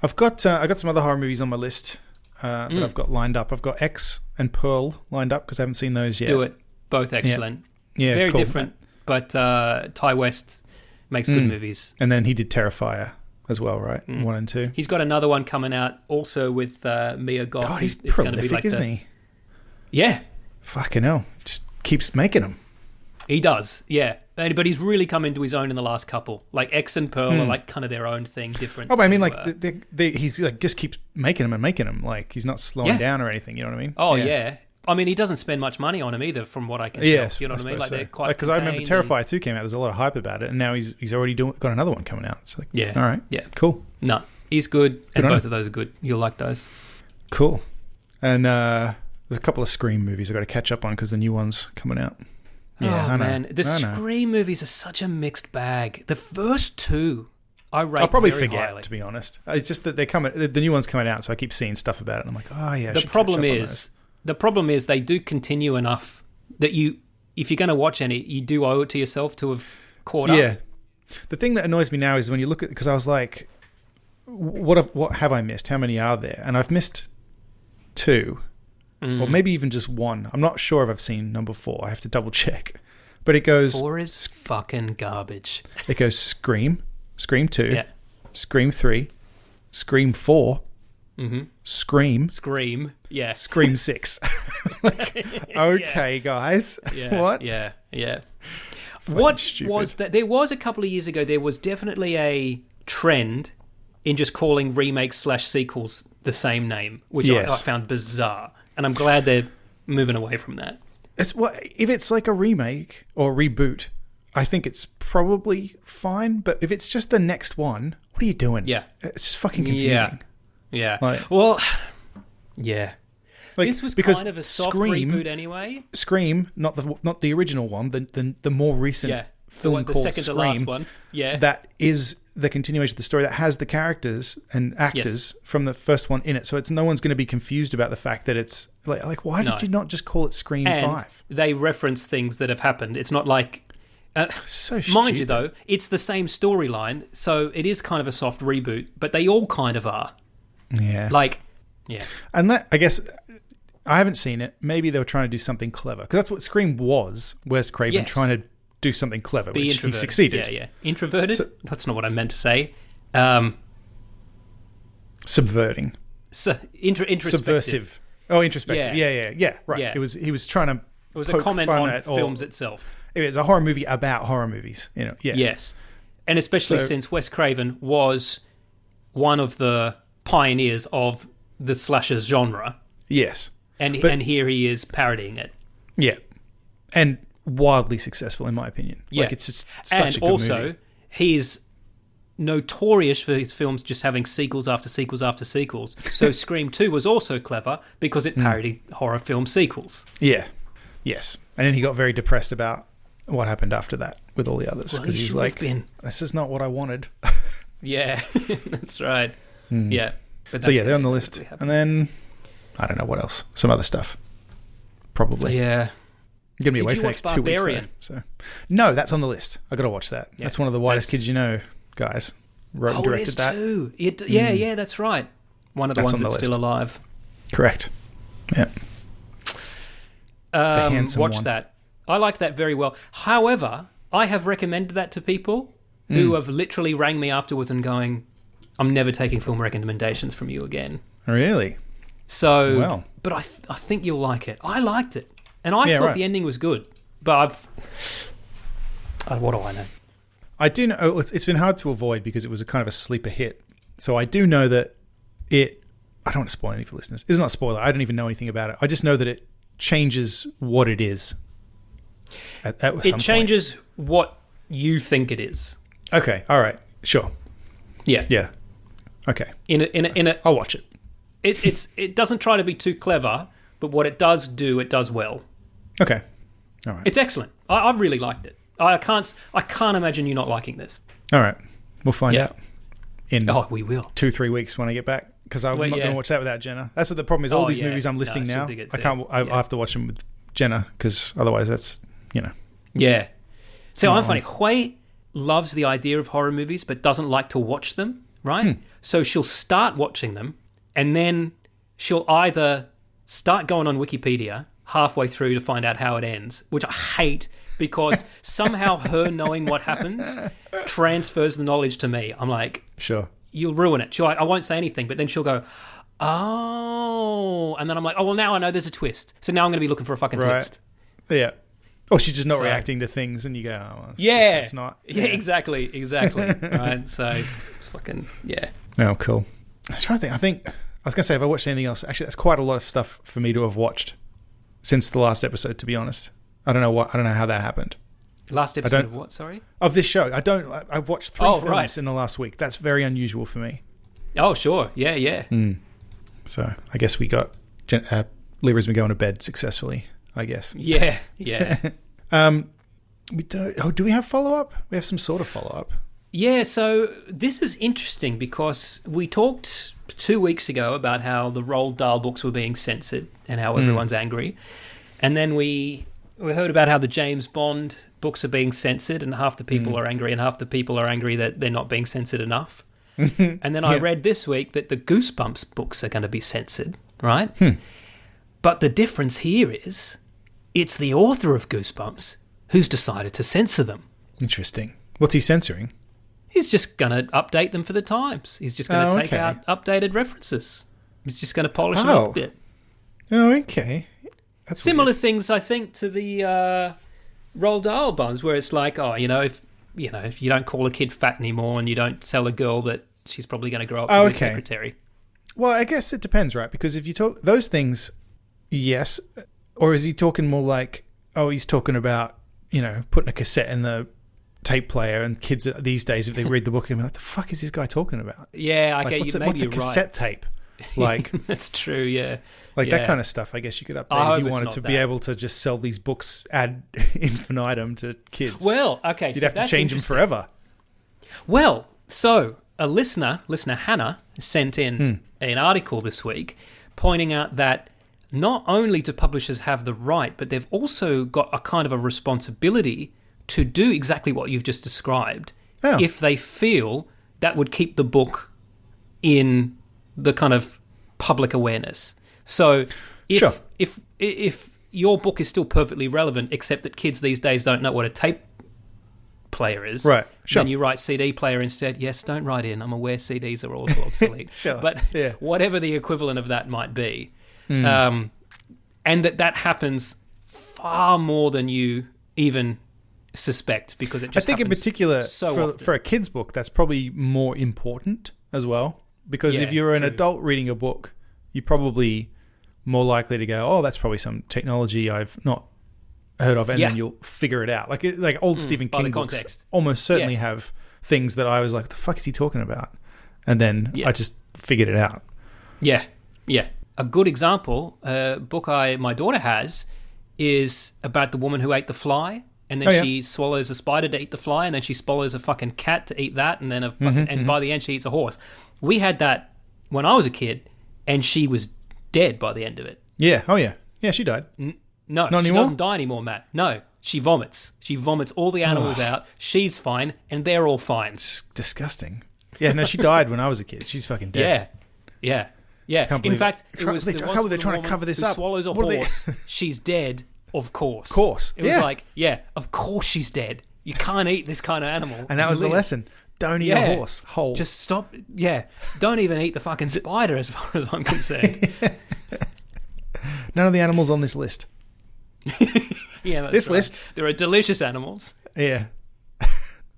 B: I got some other horror movies on my list that I've got lined up. I've got X and Pearl lined up because I haven't seen those yet.
A: Do it. Both excellent.
B: Yeah,
A: very
B: cool.
A: different, but Ty West makes good movies.
B: And then he did Terrifier as well, right? 1 and 2.
A: He's got another one coming out also with Mia Goth.
B: God, he's prolific, isn't he?
A: Yeah.
B: Fucking hell. Just keeps making them.
A: He does, yeah. But he's really come into his own in the last couple. Like X and Pearl are like kind of their own thing, different.
B: Oh, but I mean, like he's like just keeps making them and making them. Like he's not slowing down or anything. You know what I mean?
A: Oh yeah. I mean, he doesn't spend much money on them either, from what I can tell. You know what I mean? Like they're quite.
B: Because I remember Terrifier 2 came out. There's a lot of hype about it, and now he's already got another one coming out. It's like, all right, cool.
A: No, he's good, and both of those are good. You'll like those.
B: Cool. And there's a couple of Scream movies I've got to catch up on because the new one's coming out. Yeah,
A: oh man, the Scream movies are such a mixed bag. The first two, I'll
B: probably
A: very
B: forget
A: highly.
B: to be honest. It's just that the new one's coming out, so I keep seeing stuff about it. And I'm like, oh yeah.
A: The problem is they do continue enough that if you're going to watch any, you do owe it to yourself to have caught up.
B: Yeah. The thing that annoys me now is when you look at, because I was like, what have I missed? How many are there? And I've missed 2. Or maybe even just 1. I'm not sure if I've seen number 4. I have to double check. But it goes...
A: 4 is fucking garbage.
B: It goes Scream 2, Scream 3, Scream 4, Scream,
A: yeah,
B: Scream 6. Okay, guys.
A: Yeah,
B: what?
A: Yeah.
B: Fucking
A: What
B: stupid.
A: was that? There was a couple of years ago, there was definitely a trend in just calling remakes/sequels the same name, which I found bizarre. And I'm glad they're moving away from that.
B: If it's like a remake or reboot, I think it's probably fine. But if it's just the next one, what are you doing?
A: Yeah.
B: It's just fucking confusing.
A: Yeah.
B: Like,
A: well, yeah.
B: Like,
A: this was
B: because
A: kind of a soft
B: Scream,
A: reboot anyway.
B: Scream, not the original one, the more recent film
A: the
B: called
A: second
B: Scream.
A: to last one. Yeah.
B: That is the continuation of the story that has the characters and actors from the first one in it. So no one's going to be confused about the fact that it's like why did you not just call it Scream 5?
A: They reference things that have happened. It's not like
B: so stupid.
A: mind you though, it's the same storyline, so it is kind of a soft reboot, but they all kind of are.
B: Yeah. And that, I guess, I haven't seen it. Maybe they were trying to do something clever. Because that's what Scream was. Wes Craven trying to do something clever, which he succeeded.
A: Yeah. Introverted? That's not what I meant to say.
B: Subverting.
A: Introspective.
B: Subversive. Oh, introspective. Yeah. Right.
A: Yeah.
B: He was trying to
A: It was a comment on films itself.
B: It was a horror movie about horror movies. Yeah.
A: Yes. And especially since Wes Craven was one of the pioneers of the slasher genre.
B: Yes.
A: And here he is parodying it.
B: Yeah. And wildly successful, in my opinion.
A: Yeah.
B: Like, it's just such a good
A: also,
B: movie.
A: he's notorious for his films just having sequels after sequels after sequels. So Scream 2 was also clever because it parodied horror film sequels.
B: Yeah. Yes. And then he got very depressed about what happened after that with all the others. Because he was like, this is not what I wanted.
A: Yeah. That's right. Yeah. But
B: So they're on the list. And then, I don't know what else. Some other stuff. Probably.
A: Yeah.
B: I'm going to be away
A: you
B: for the
A: watch
B: next 2 weeks.
A: Barbarian?
B: So. No, that's on the list. I got to watch that.
A: Yeah.
B: That's one of the whitest kids you know, guys. Wrote and directed that.
A: Too. Yeah, that's right. One of the ones that's still alive.
B: Correct. Yeah.
A: Watch that. I liked that very well. However, I have recommended that to people who have literally rang me afterwards and going, I'm never taking film recommendations from you again.
B: Really?
A: So, but I think you'll like it. I liked it. And I thought the ending was good. But what do I know?
B: I do know it's been hard to avoid because it was a kind of a sleeper hit. So I do know that I don't want to spoil anything for listeners. It's not a spoiler. I don't even know anything about it. I just know that it changes what it is.
A: It changes what you think it is.
B: Okay. All right. Sure.
A: Yeah.
B: Yeah. Okay.
A: In a
B: I'll watch it.
A: It doesn't try to be too clever, but what it does do, it does well.
B: Okay. All right.
A: It's excellent. I really liked it. I can't imagine you not liking this.
B: All right. We'll find out
A: we will
B: 2-3 weeks when I get back because I'm not going to watch that without Jenna. That's what the problem is. All these movies I'm listing now, I can't. I have to watch them with Jenna because otherwise that's
A: Yeah. So I'm funny. Hui loves the idea of horror movies but doesn't like to watch them. Right. So she'll start watching them and then she'll either start going on Wikipedia halfway through to find out how it ends, which I hate. Because somehow her knowing what happens transfers the knowledge to me. I'm like,
B: sure,
A: you'll ruin it. She'll like, I won't say anything, but then she'll go, oh, and then I'm like, oh well, now I know there's a twist. So now I'm going to be looking for a fucking twist.
B: Yeah. Or she's just not reacting to things, and you go, oh, well, it's not.
A: Yeah, exactly. Right? So it's fucking, yeah.
B: Oh, cool. I was trying to think. I was going to say, if I watched anything else, actually, that's quite a lot of stuff for me to have watched since the last episode, to be honest. I don't know how that happened.
A: Last episode of what, sorry?
B: Of this show. I've watched 3 films in the last week. That's very unusual for me.
A: Oh, sure. Yeah.
B: So I guess we got Libra's been going to bed successfully, I guess.
A: Yeah.
B: Do we have follow-up? We have some sort of follow-up.
A: Yeah, so this is interesting because we talked 2 weeks ago about how the Roald Dahl books were being censored and how everyone's angry. And then we heard about how the James Bond books are being censored and half the people are angry and half the people are angry that they're not being censored enough. And then I read this week that the Goosebumps books are going to be censored, right? But the difference here is it's the author of Goosebumps who's decided to censor them.
B: Interesting. What's he censoring?
A: He's just going to update them for the times. He's just going to take out updated references. He's just going to polish them up a bit.
B: Oh, okay. That's
A: similar
B: weird.
A: things, I think, to the Roald Dahl ones, where it's like, if you don't call a kid fat anymore and you don't tell a girl that she's probably going to grow up to be a secretary.
B: Well, I guess it depends, right? Because if you talk those things, yes. Or is he talking more like, he's talking about, putting a cassette in the tape player, and kids these days, if they read the book, they're like, the fuck is this guy talking about?
A: Yeah, I get you.
B: What's a cassette tape? Like,
A: that's true, yeah.
B: Like that kind of stuff, I guess you could update if you wanted to be able to just sell these books ad infinitum to kids.
A: Well, okay.
B: You'd have to change them forever.
A: Well, so a listener Hannah, sent in an article this week pointing out that not only do publishers have the right, but they've also got a kind of a responsibility to do exactly what you've just described if they feel that would keep the book in the kind of public awareness. So if your book is still perfectly relevant, except that kids these days don't know what a tape player is,
B: right? Sure.
A: Then you write CD player instead. Yes, don't write in. I'm aware CDs are also obsolete.
B: Sure.
A: But whatever the equivalent of that might be, and that happens far more than you even suspect, because it just
B: I think in particular
A: so
B: for a kid's book, that's probably more important as well, because if you're an adult reading a book, you're probably more likely to go, that's probably some technology I've not heard of, and then you'll figure it out. Like old Stephen King books almost certainly have things that I was like, the fuck is he talking about? And then I just figured it out.
A: Yeah. A good example, book my daughter has, is about the woman who ate the fly, and then she swallows a spider to eat the fly, and then she swallows a fucking cat to eat that, and then by the end she eats a horse. We had that when I was a kid, and she was dead by the end of it.
B: Yeah. Oh yeah. Yeah, she died.
A: No,
B: not
A: she
B: anymore?
A: doesn't die anymore, Matt. No, she vomits. She vomits all the animals out. She's fine, and they're all fine.
B: It's disgusting. Yeah, no, she died when I was a kid. She's fucking dead.
A: Yeah. In fact, it was
B: they're trying to cover this up.
A: Swallows a horse. She's dead. Of course. It was like, of course she's dead. You can't eat this kind of animal.
B: And that was the lesson. Don't eat a horse whole.
A: Just stop. Yeah. Don't even eat the fucking spider, as far as I'm concerned.
B: None of the animals on this list.
A: That's
B: this
A: right.
B: list.
A: There are delicious animals.
B: Yeah.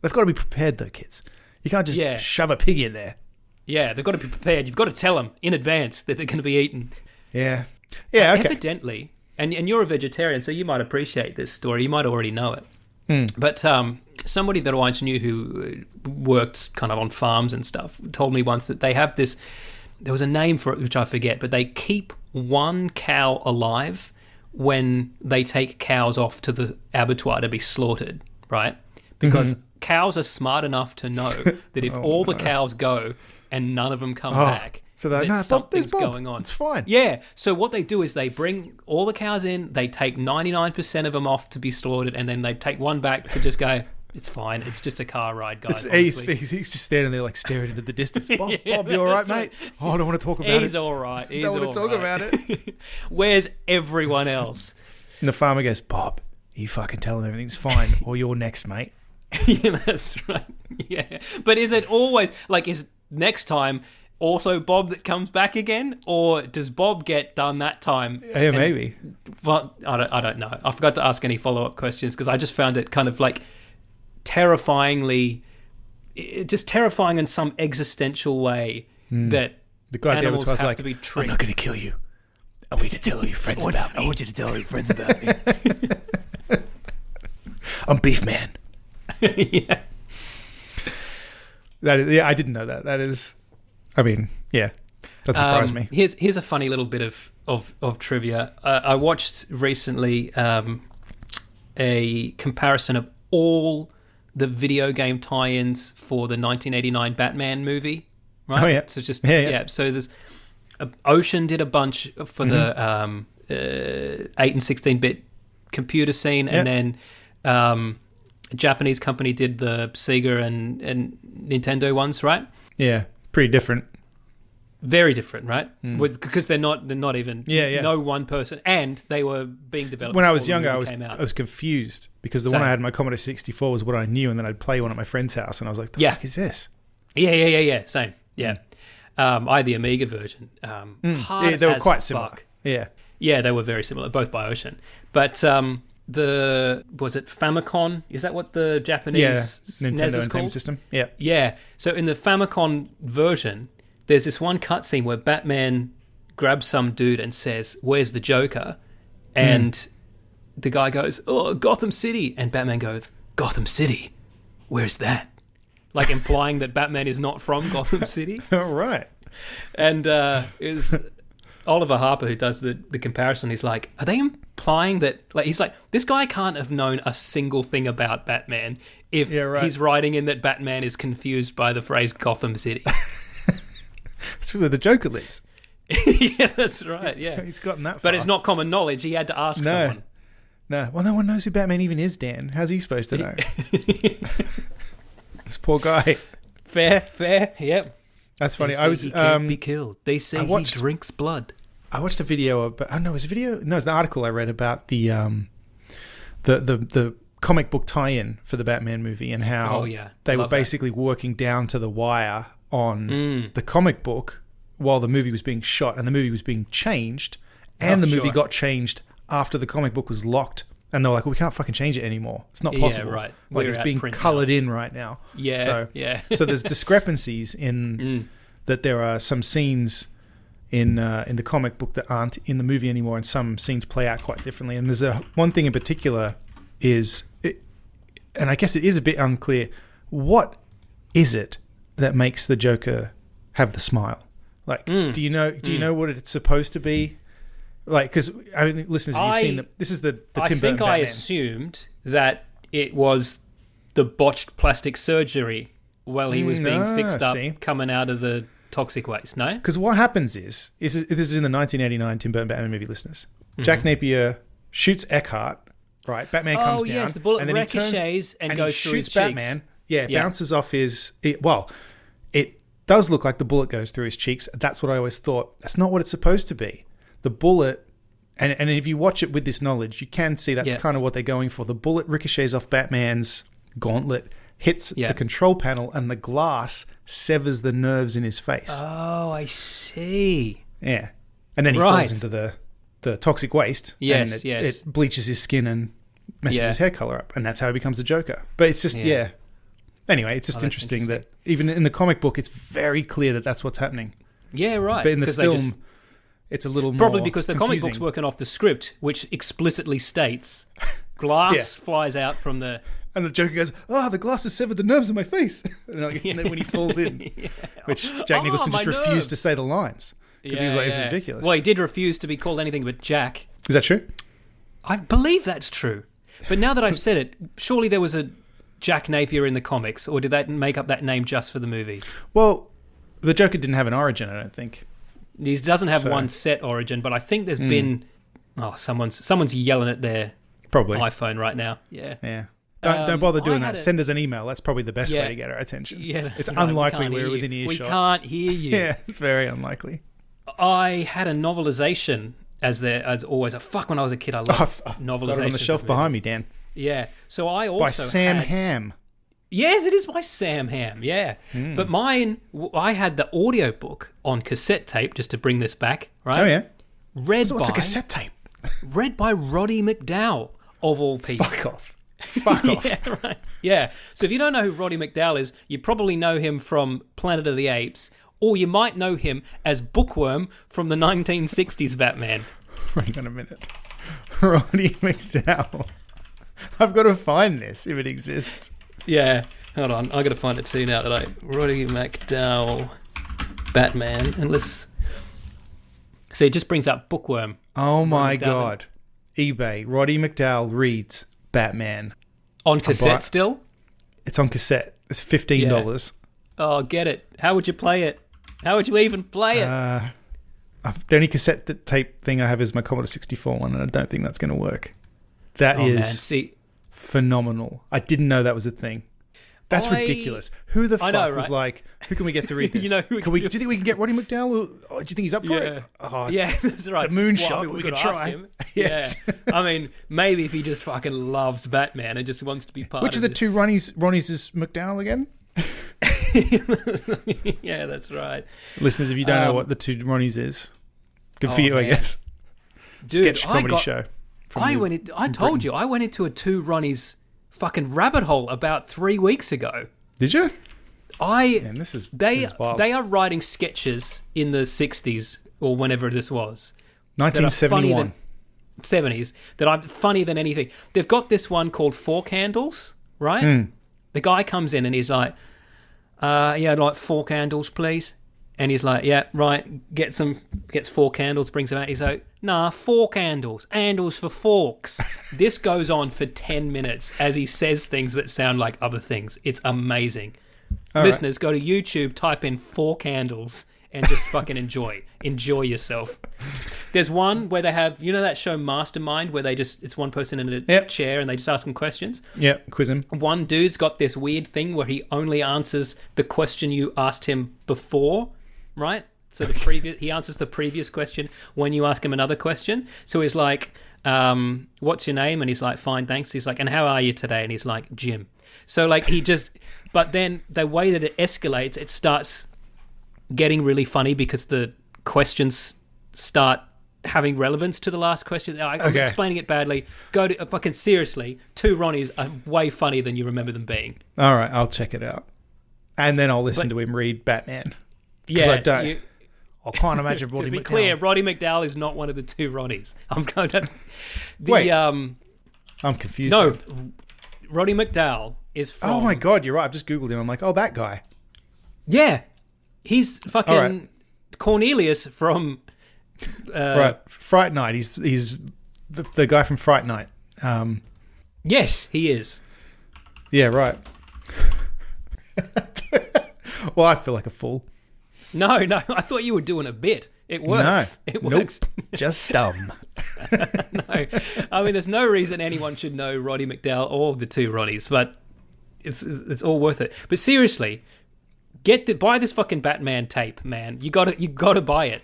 B: They've got to be prepared, though, kids. You can't just shove a pig in there.
A: Yeah, they've got to be prepared. You've got to tell them in advance that they're going to be eaten.
B: Yeah. Yeah, okay.
A: Evidently, and you're a vegetarian, so you might appreciate this story. You might already know it. But somebody that I once knew who worked kind of on farms and stuff told me once that they have this, there was a name for it which I forget, but they keep one cow alive when they take cows off to the abattoir to be slaughtered, right? Because cows are smart enough to know that if all the cows go and none of them come back,
B: so
A: something's going on.
B: It's fine.
A: Yeah. So what they do is they bring all the cows in, they take 99% of them off to be slaughtered, and then they take one back to just go, it's fine. It's just a car ride, guys.
B: He's just standing there, like, staring into the distance. Bob, you all right, mate? Oh, I don't want to talk about it.
A: He's all right.
B: I don't want to talk about it.
A: Where's everyone else?
B: And the farmer goes, Bob, you fucking tell him everything's fine, or you're next, mate.
A: Yeah, that's right. Yeah. But is it always, like, is next time also Bob that comes back again, or does Bob get done that time?
B: Yeah, maybe.
A: Well, I don't know. I forgot to ask any follow-up questions because I just found it kind of like terrifying in some existential way that
B: The guy
A: animals
B: was
A: have
B: like,
A: to be
B: I'm
A: tricked.
B: not going to kill you. I want you to tell all your friends about me.
A: I want you to tell all your friends about me.
B: I'm Beef Man.
A: Yeah.
B: I didn't know that. That is, I mean, yeah, that surprised me.
A: Here's a funny little bit of trivia. I watched recently a comparison of all the video game tie-ins for the 1989 Batman movie. Right?
B: Oh yeah.
A: So just
B: yeah.
A: So there's Ocean did a bunch for the 8 and 16-bit computer scene, and then a Japanese company did the Sega and Nintendo ones, right?
B: Yeah, pretty different.
A: Very different, right? Because they're not even no one person, and they were being developed.
B: When I was
A: before the
B: younger,
A: movie came out.
B: I was confused because the
A: Same.
B: one I had in my Commodore 64 was what I knew, and then I'd play one at my friend's house, and I was like, "The fuck is this?"
A: Yeah. Same. Yeah. I had the Amiga version. Hard
B: they were
A: as
B: quite similar.
A: fuck.
B: Yeah,
A: they were very similar, both by Ocean. But was it Famicom? Is that what the Japanese
B: Nintendo
A: NES is
B: Entertainment
A: called?
B: System. Yeah.
A: Yeah. So in the Famicom version, there's this one cutscene where Batman grabs some dude and says, "Where's the Joker?" And the guy goes, "Oh, Gotham City." And Batman goes, "Gotham City? Where's that?" Like implying that Batman is not from Gotham City.
B: All right.
A: And is Oliver Harper who does the comparison. He's like, are they implying that? Like, he's like, this guy can't have known a single thing about Batman if he's writing in that Batman is confused by the phrase Gotham City.
B: That's where the Joker lives.
A: Yeah, that's right. Yeah,
B: He's gotten that far.
A: but it's not common knowledge. He had to ask someone.
B: No. Well, no one knows who Batman even is, Dan. How's he supposed to know? This poor guy.
A: Fair. Yep.
B: That's funny.
A: They say he can't be killed. They say he drinks blood.
B: I watched a video about. Oh no, it was a video. No, it's an article I read about the comic book tie-in for the Batman movie and how they were basically working down to the wire on the comic book while the movie was being shot, and the movie was being changed, and the movie got changed after the comic book was locked. And they were like, well, we can't fucking change it anymore. It's not possible.
A: Yeah, right.
B: Like, it's being coloured in right now.
A: Yeah,
B: So there's discrepancies in that there are some scenes in the comic book that aren't in the movie anymore, and some scenes play out quite differently. And there's one thing in particular and I guess it is a bit unclear, what is it that makes the Joker have the smile? Like, do you know what it's supposed to be? Like, because I mean, listeners, you've seen this is the Tim Burton
A: I think I
B: Batman.
A: assumed that it was the botched plastic surgery while he was being fixed up, coming out of the toxic waste. No,
B: because what happens is this is in the 1989 Tim Burton Batman movie. Listeners, Jack Napier shoots Eckhart. Right, Batman comes down. Oh
A: yes, the bullet
B: and then
A: ricochets and goes through his cheeks.
B: Batman. Yeah, it bounces off his. It does look like the bullet goes through his cheeks. That's what I always thought. That's not what it's supposed to be. The bullet, and if you watch it with this knowledge, you can see that's kind of what they're going for. The bullet ricochets off Batman's gauntlet, hits the control panel, and the glass severs the nerves in his face.
A: Oh, I see.
B: Yeah. And then he falls into the toxic waste.
A: Yes,
B: and it bleaches his skin and messes his hair color up. And that's how he becomes a Joker. But it's just, Anyway, it's just interesting that even in the comic book, it's very clear that that's what's happening.
A: Yeah, right.
B: But in the film, it's a little more
A: probably because the
B: confusing.
A: comic book's working off the script, which explicitly states glass flies out from the...
B: And the Joker goes, the glass has severed the nerves in my face. And then when he falls in, which Jack Nicholson just refused to say the lines. Because he was like, this is ridiculous.
A: Well, he did refuse to be called anything but Jack.
B: Is that true?
A: I believe that's true. But now that I've said it, surely there was a Jack Napier in the comics, or did that make up that name just for the movie?
B: Well, the Joker didn't have an origin, I don't think.
A: He doesn't have one set origin, but I think there's been... Oh, someone's yelling at their iPhone right now. Yeah.
B: Don't bother doing that. Send us an email. That's probably the best way to get our attention.
A: Yeah,
B: it's unlikely we're within earshot.
A: We can't hear you.
B: Yeah, it's very unlikely.
A: I had a novelization as always. When I was a kid, I loved novelizations.
B: Got it on the shelf behind me, Dan.
A: Yeah. So I also
B: by Sam Hamm.
A: Yes, it is by Sam Ham, yeah. But mine, I had the audiobook on cassette tape, just to bring this back, right?
B: Oh, yeah.
A: What's
B: a cassette tape?
A: Read by Roddy McDowell, of all people.
B: Fuck off. Fuck off.
A: Yeah, right. Yeah. So if you don't know who Roddy McDowell is, you probably know him from Planet of the Apes, or you might know him as Bookworm from the 1960s Batman.
B: Hang on a minute. Roddy McDowell. I've got to find this if it exists.
A: Yeah. Hold on. I got to find it too now that Roddy McDowell Batman. And let's... So it just brings up Bookworm.
B: Oh my God. eBay. Roddy McDowell reads Batman.
A: On cassette still?
B: It's on cassette. It's $15.
A: Yeah. Oh, get it. How would you play it? How would you even play it?
B: The only cassette tape thing I have is my Commodore 64 one, and I don't think that's going to work. That is phenomenal. I didn't know that was a thing. That's ridiculous. Who the fuck was like, who can we get to read this?
A: You know, do
B: you think we can get Roddy McDowell? Or do you think he's up for it? Oh,
A: yeah, that's right.
B: It's a moonshot, but we could try.
A: Him. Yeah. I mean, maybe if he just fucking loves Batman and just wants to be part of it.
B: Which of the two Ronnies is McDowell again?
A: Yeah, that's right.
B: Listeners, if you don't know what the two Ronnies is, good for you, man. I guess.
A: Dude,
B: sketch comedy show.
A: I told you, I went into a two Ronnies fucking rabbit hole about 3 weeks ago.
B: Did you?
A: Man,
B: this is wild.
A: They are writing sketches in the 60s or whenever this was.
B: 1971.
A: 70s that are funnier than anything. They've got this one called Four Candles, right? The guy comes in and he's like, yeah, I'd like 4 candles, please. And he's like, yeah, right, gets 4 candles, brings them out. He's like, nah, 4 candles, handles for forks. This goes on for 10 minutes as he says things that sound like other things. It's amazing. All Listeners, right. Go to YouTube, type in 4 candles, and just fucking enjoy. Enjoy yourself. There's one where they have, you know that show Mastermind, where it's one person in a chair and they just ask him questions?
B: Yeah, quiz him.
A: One dude's got this weird thing where he only answers the question you asked him before, right? So he answers the previous question when you ask him another question. So he's like, what's your name? And he's like, fine, thanks. He's like, and how are you today? And he's like, Jim. So like but then the way that it escalates, it starts getting really funny because the questions start having relevance to the last question. I'm explaining it badly. Go to fucking seriously. 2 Ronnies are way funnier than you remember them being.
B: All right, I'll check it out, and then I'll listen to him read Batman.
A: Yeah,
B: I can't imagine Roddy McDowell.
A: To be clear, Roddy McDowell is not one of the 2 Ronnies. I'm going to.
B: Wait, I'm confused.
A: No, Roddy McDowell is from.
B: Oh my God, you're right. I've just googled him. I'm like, oh, that guy.
A: Yeah, he's fucking Cornelius from.
B: Right, Fright Night. He's the guy from Fright Night.
A: Yes, he is.
B: Yeah, right. Well, I feel like a fool.
A: No, I thought you were doing a bit. It works.
B: No,
A: it works.
B: Nope. Just dumb.
A: No, I mean, there's no reason anyone should know Roddy McDowell or the 2 Ronnies, but it's all worth it. But seriously, buy this fucking Batman tape, man. You got to buy it.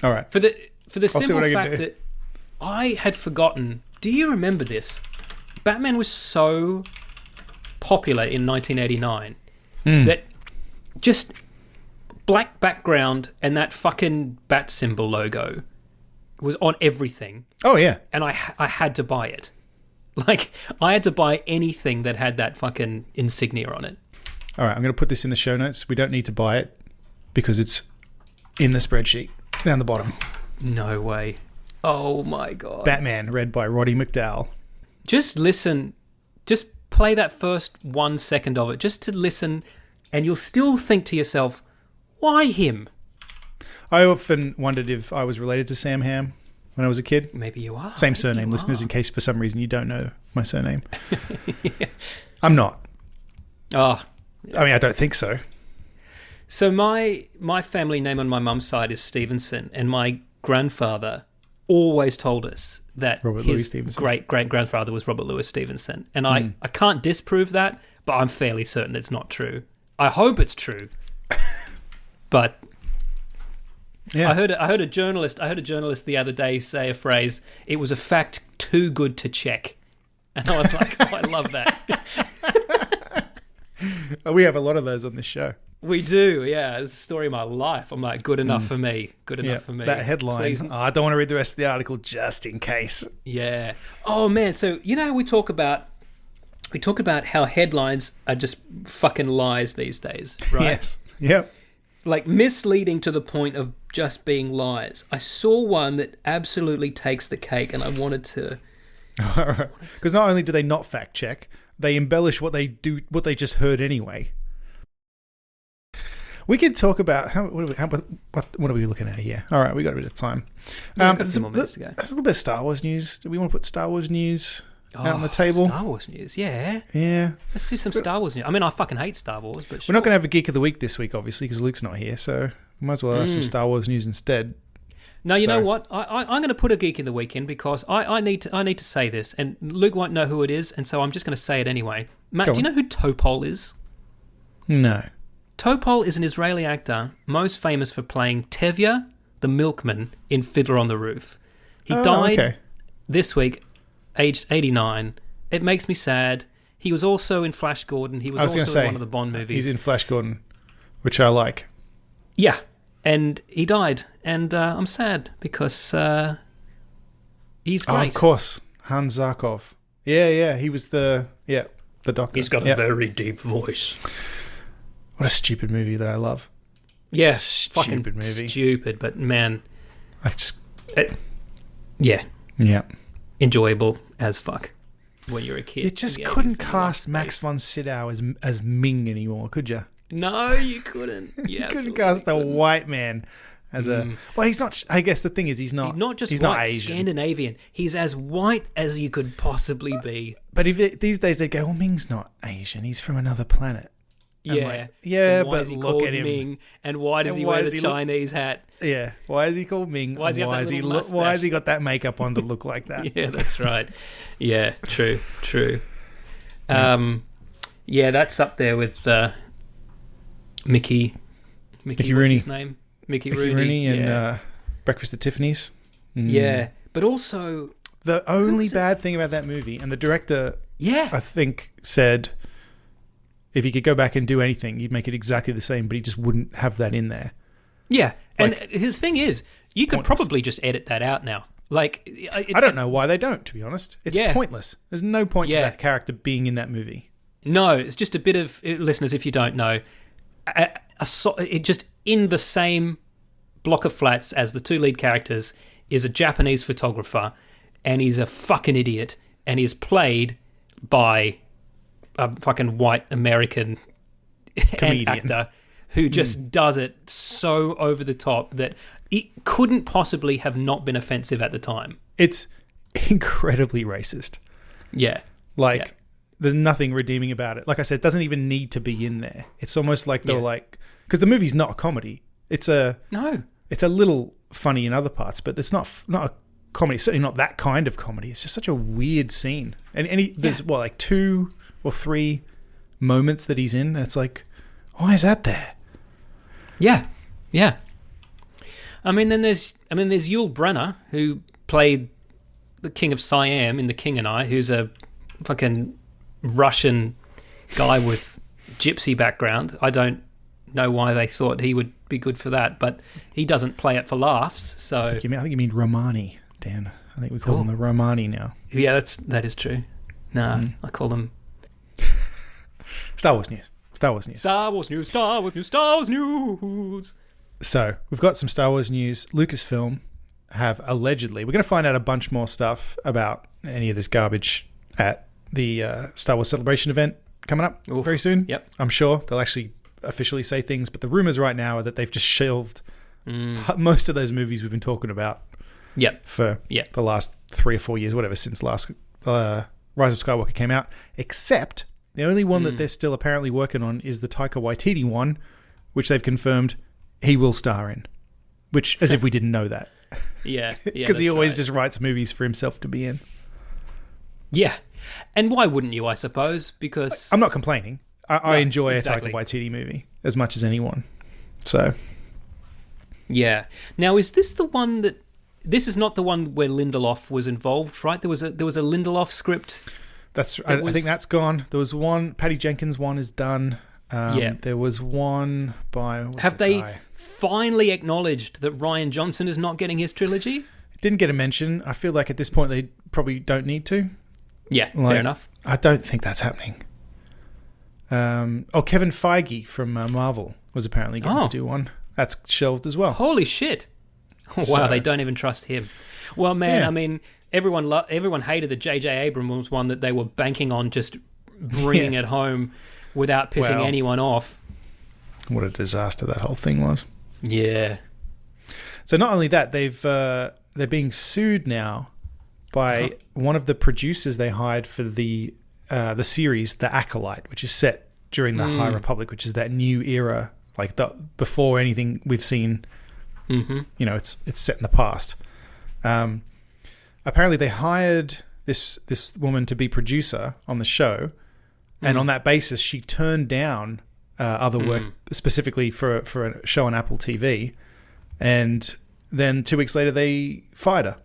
B: All right.
A: For the simple fact that I had forgotten. Do you remember this? Batman was so popular in 1989 that just black background and that fucking bat symbol logo was on everything.
B: Oh yeah.
A: And I had to buy it. Like, I had to buy anything that had that fucking insignia on it.
B: All right, I'm going to put this in the show notes. We don't need to buy it because it's in the spreadsheet down the bottom.
A: No way. Oh my God.
B: Batman, read by Roddy McDowell.
A: Just listen. Just play that first 1 second of it just to listen, and you'll still think to yourself, why him?
B: I often wondered if I was related to Sam Ham when I was a kid.
A: Maybe you are.
B: Same surname, listeners, in case for some reason you don't know my surname. Yeah. I'm not.
A: Oh.
B: I mean, I don't think so.
A: So my family name on my mum's side is Stevenson, and my grandfather always told us that his great-great-grandfather was Robert Louis Stevenson. And I can't disprove that, but I'm fairly certain it's not true. I hope it's true. But yeah. I heard a journalist the other day say a phrase, it was a fact too good to check. And I was like, oh, I love that.
B: We have a lot of those on this show.
A: We do, yeah. It's a story of my life. I'm like, good enough for me. Good enough for me.
B: That headline.
A: Please.
B: I don't want to read the rest of the article just in case.
A: Yeah. Oh man. So we talk about how headlines are just fucking lies these days, right?
B: Yes. Yep.
A: Like misleading to the point of just being lies. I saw one that absolutely takes the cake, and I wanted to.
B: Because not only do they not fact check, they embellish what they just heard anyway. We can talk about what are we looking at here? All right, we got a bit of time.
A: Got some more minutes to go.
B: There's a little bit of Star Wars news. Do we want to put Star Wars news out on the table?
A: Star Wars news, yeah.
B: Yeah.
A: Let's do some Star Wars news. I mean, I fucking hate Star Wars, but sure.
B: We're not going to have a Geek of the Week this week, obviously, because Luke's not here, so we might as well have some Star Wars news instead.
A: No, you know what? I'm going to put a Geek in the Week in because I need to say this, and Luke won't know who it is, and so I'm just going to say it anyway. Matt, do you know who Topol is?
B: No.
A: Topol is an Israeli actor most famous for playing Tevye, the milkman, in Fiddler on the Roof. He died this week, aged 89. It makes me sad. He was also in Flash Gordon. He was also in one of the Bond movies.
B: He's in Flash Gordon, which I like.
A: Yeah, and he died, and I'm sad because he's great.
B: Oh, of course, Hans Zarkov. Yeah, he was the doctor.
A: He's got a very deep voice.
B: What a stupid movie that I love.
A: Yeah,
B: fucking
A: fucking
B: movie.
A: Stupid, but man,
B: yeah,
A: enjoyable as fuck when you're a kid.
B: You just couldn't cast Max von Sydow as Ming anymore, could you?
A: No, you couldn't. Yeah,
B: you couldn't cast a white man as a. Well, he's not. I guess the thing is, he's not just white, not Asian.
A: Scandinavian. He's as white as you could possibly be.
B: But these days they go, well, Ming's not Asian. He's from another planet.
A: Yeah,
B: but look at him.
A: Ming, and why does he wear the Chinese hat?
B: Yeah, why is he called Ming?
A: Why has
B: he got that makeup on to look like that?
A: Yeah, that's right. Yeah, true. Yeah, that's up there with Mickey
B: Rooney.
A: What's his name? Mickey Rooney
B: and Breakfast at Tiffany's.
A: Yeah, but also
B: the only bad thing about that movie, and the director, I think, said, if he could go back and do anything, he'd make it exactly the same, but he just wouldn't have that in there.
A: Yeah, and the thing is, you could probably just edit that out now. Like,
B: I don't know why they don't, to be honest. It's pointless. There's no point to that character being in that movie.
A: No, it's just a bit of, listeners, if you don't know, it just in the same block of flats as the two lead characters is a Japanese photographer, and he's a fucking idiot, and he's played by a fucking white American actor who just does it so over the top that it couldn't possibly have not been offensive at the time.
B: It's incredibly racist.
A: Yeah.
B: There's nothing redeeming about it. Like I said, it doesn't even need to be in there. It's almost like they're like, because the movie's not a comedy. It's a little funny in other parts, but it's not a comedy. It's certainly not that kind of comedy. It's just such a weird scene. And there's 2 or 3 moments that he's in, and it's like, why is that there?
A: Yeah. I mean, there's Yul Brynner, who played the King of Siam in The King and I, who's a fucking Russian guy with gypsy background. I don't know why they thought he would be good for that, but he doesn't play it for laughs. So
B: I think you mean Romani, Dan. I think we call them the Romani now.
A: Yeah, that is true. Nah, I call them
B: Star Wars news. So, we've got some Star Wars news. Lucasfilm have allegedly... We're going to find out a bunch more stuff about any of this garbage at the Star Wars Celebration event coming up very soon.
A: Yep.
B: I'm sure they'll actually officially say things, but the rumors right now are that they've just shelved most of those movies we've been talking about for the last 3 or 4 years, whatever, since last Rise of Skywalker came out, except... The only one that they're still apparently working on is the Taika Waititi one, which they've confirmed he will star in. Which, as if we didn't know that.
A: Yeah.
B: Because he always just writes movies for himself to be in.
A: Yeah. And why wouldn't you, I suppose? Because...
B: I'm not complaining. I enjoy a Taika Waititi movie as much as anyone. So...
A: Yeah. Now, is this the one that... This is not the one where Lindelof was involved, right? There was a Lindelof script...
B: I think that's gone. There was one, Patty Jenkins one is done. There was one by...
A: Have they finally acknowledged that Rian Johnson is not getting his trilogy?
B: It didn't get a mention. I feel like at this point they probably don't need to.
A: Yeah, fair enough.
B: I don't think that's happening. Kevin Feige from Marvel was apparently going to do one. That's shelved as well.
A: Holy shit. Wow, they don't even trust him. Well, man, I mean, everyone hated the J.J. Abrams one that they were banking on just bringing it home without pissing anyone off.
B: What a disaster that whole thing was.
A: Yeah.
B: So not only that, they're being sued now by one of the producers they hired for the series, The Acolyte, which is set during the High Republic, which is that new era, like before anything we've seen. Mm-hmm. You know, it's set in the past. Apparently, they hired this woman to be producer on the show, and on that basis, she turned down other work, specifically for a show on Apple TV, and then 2 weeks later, they fired her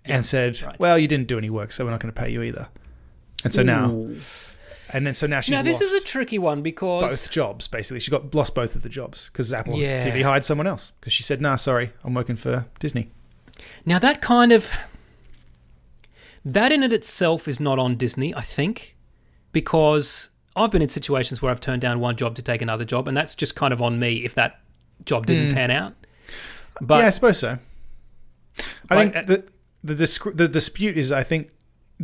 B: and said, "Well, you didn't do any work, so we're not going to pay you either." And so now she's
A: now this
B: lost
A: is a tricky one because
B: both jobs, basically. She lost both of the jobs because Apple TV hired someone else because she said, "Nah, sorry, I'm working for Disney."
A: Now that in it itself is not on Disney, I think, because I've been in situations where I've turned down one job to take another job, and that's just kind of on me if that job didn't pan out. But
B: yeah, I suppose so. I think the dispute is, I think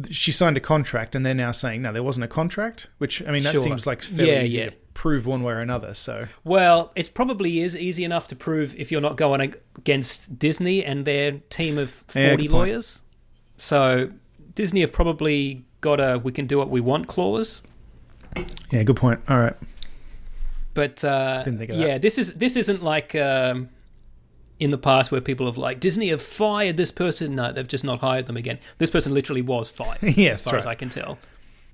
B: she signed a contract, and they're now saying no, there wasn't a contract. Which, I mean, that seems like fairly easy to prove one way or another. So,
A: well, it probably is easy enough to prove if you're not going against Disney and their team of 40 lawyers. So Disney have probably got a "we can do what we want" clause.
B: Yeah, good point. All right,
A: but
B: didn't think of that.
A: this isn't like in the past where people have like, Disney have fired this person. No, they've just not hired them again. This person literally was fired, as far as I can tell.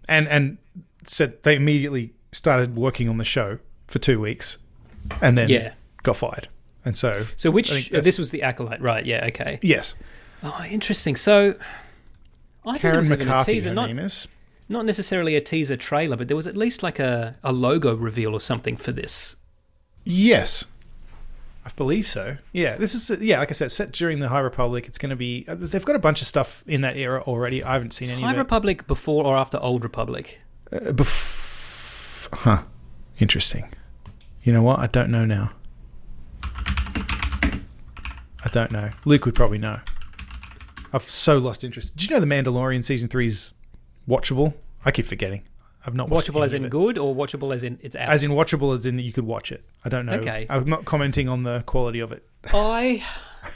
B: And said they immediately started working on the show for 2 weeks and then got fired. And so
A: this was The Acolyte, right? Yeah, okay.
B: Yes.
A: Oh, interesting. So I think it was even a teaser,
B: her name is.
A: Not necessarily a teaser trailer, but there was at least like a logo reveal or something for this.
B: Yes. I believe so. Yeah, this is like I said, set during the High Republic. It's going to be. They've got a bunch of stuff in that era already. I haven't seen any.
A: High
B: of it.
A: Republic before or after Old Republic?
B: Interesting. You know what? I don't know now. I don't know. Luke would probably know. I've so lost interest. Did you know The Mandalorian season 3 is watchable? I keep forgetting. I've not watched
A: watchable as in good, or watchable as in it's out?
B: As in watchable as in you could watch it. I don't know.
A: Okay.
B: I'm not commenting on the quality of it.
A: I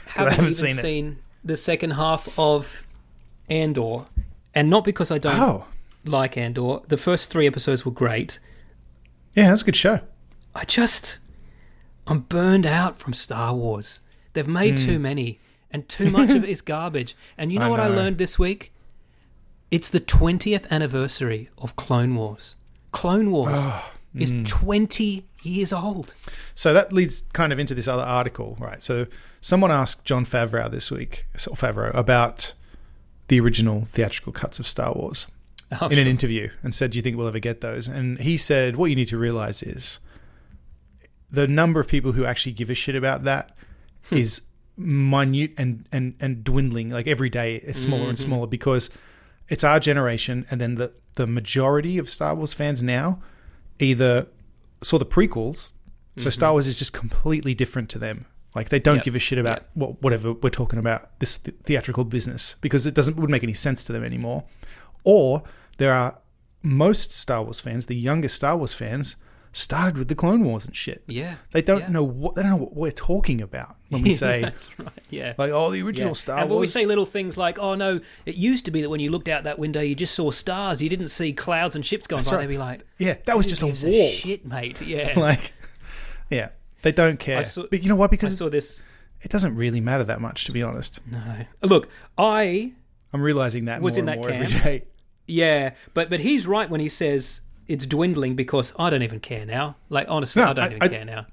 A: haven't even seen the second half of Andor, and not because I don't like Andor. The first 3 episodes were great.
B: Yeah, that's a good show.
A: I'm burned out from Star Wars. They've made too many, and too much of it is garbage. And you know what I learned this week? It's the 20th anniversary of Clone Wars. Clone Wars is 20 years old.
B: So that leads kind of into this other article, right? So someone asked Jon Favreau this week, about the original theatrical cuts of Star Wars in an interview, and said, "Do you think we'll ever get those?" And he said, "What you need to realize is the number of people who actually give a shit about that is minute and dwindling. Like every day, it's smaller and smaller because." It's our generation, and then the majority of Star Wars fans now either saw the prequels, so Star Wars is just completely different to them. Like they don't give a shit about whatever we're talking about, this theatrical business, because it wouldn't make any sense to them anymore. Or there are most Star Wars fans, the youngest Star Wars fans, started with the Clone Wars and shit.
A: Yeah.
B: They don't know what we're talking about when we say
A: that's right. Yeah.
B: Like, the original Star Wars.
A: And when we say little things like, "Oh no, it used to be that when you looked out that window you just saw stars, you didn't see clouds and ships going by." They'd be like,
B: "Yeah, that was just a wall."
A: Shit, mate. Yeah.
B: They don't care. But you know what? Because
A: I saw this.
B: It doesn't really matter that much, to be honest.
A: No. Look, I'm
B: realizing that
A: was
B: more
A: in
B: and
A: that
B: more
A: camp.
B: every day.
A: Yeah, but he's right when he says it's dwindling, because I don't even care now. Like, honestly, I don't even care now.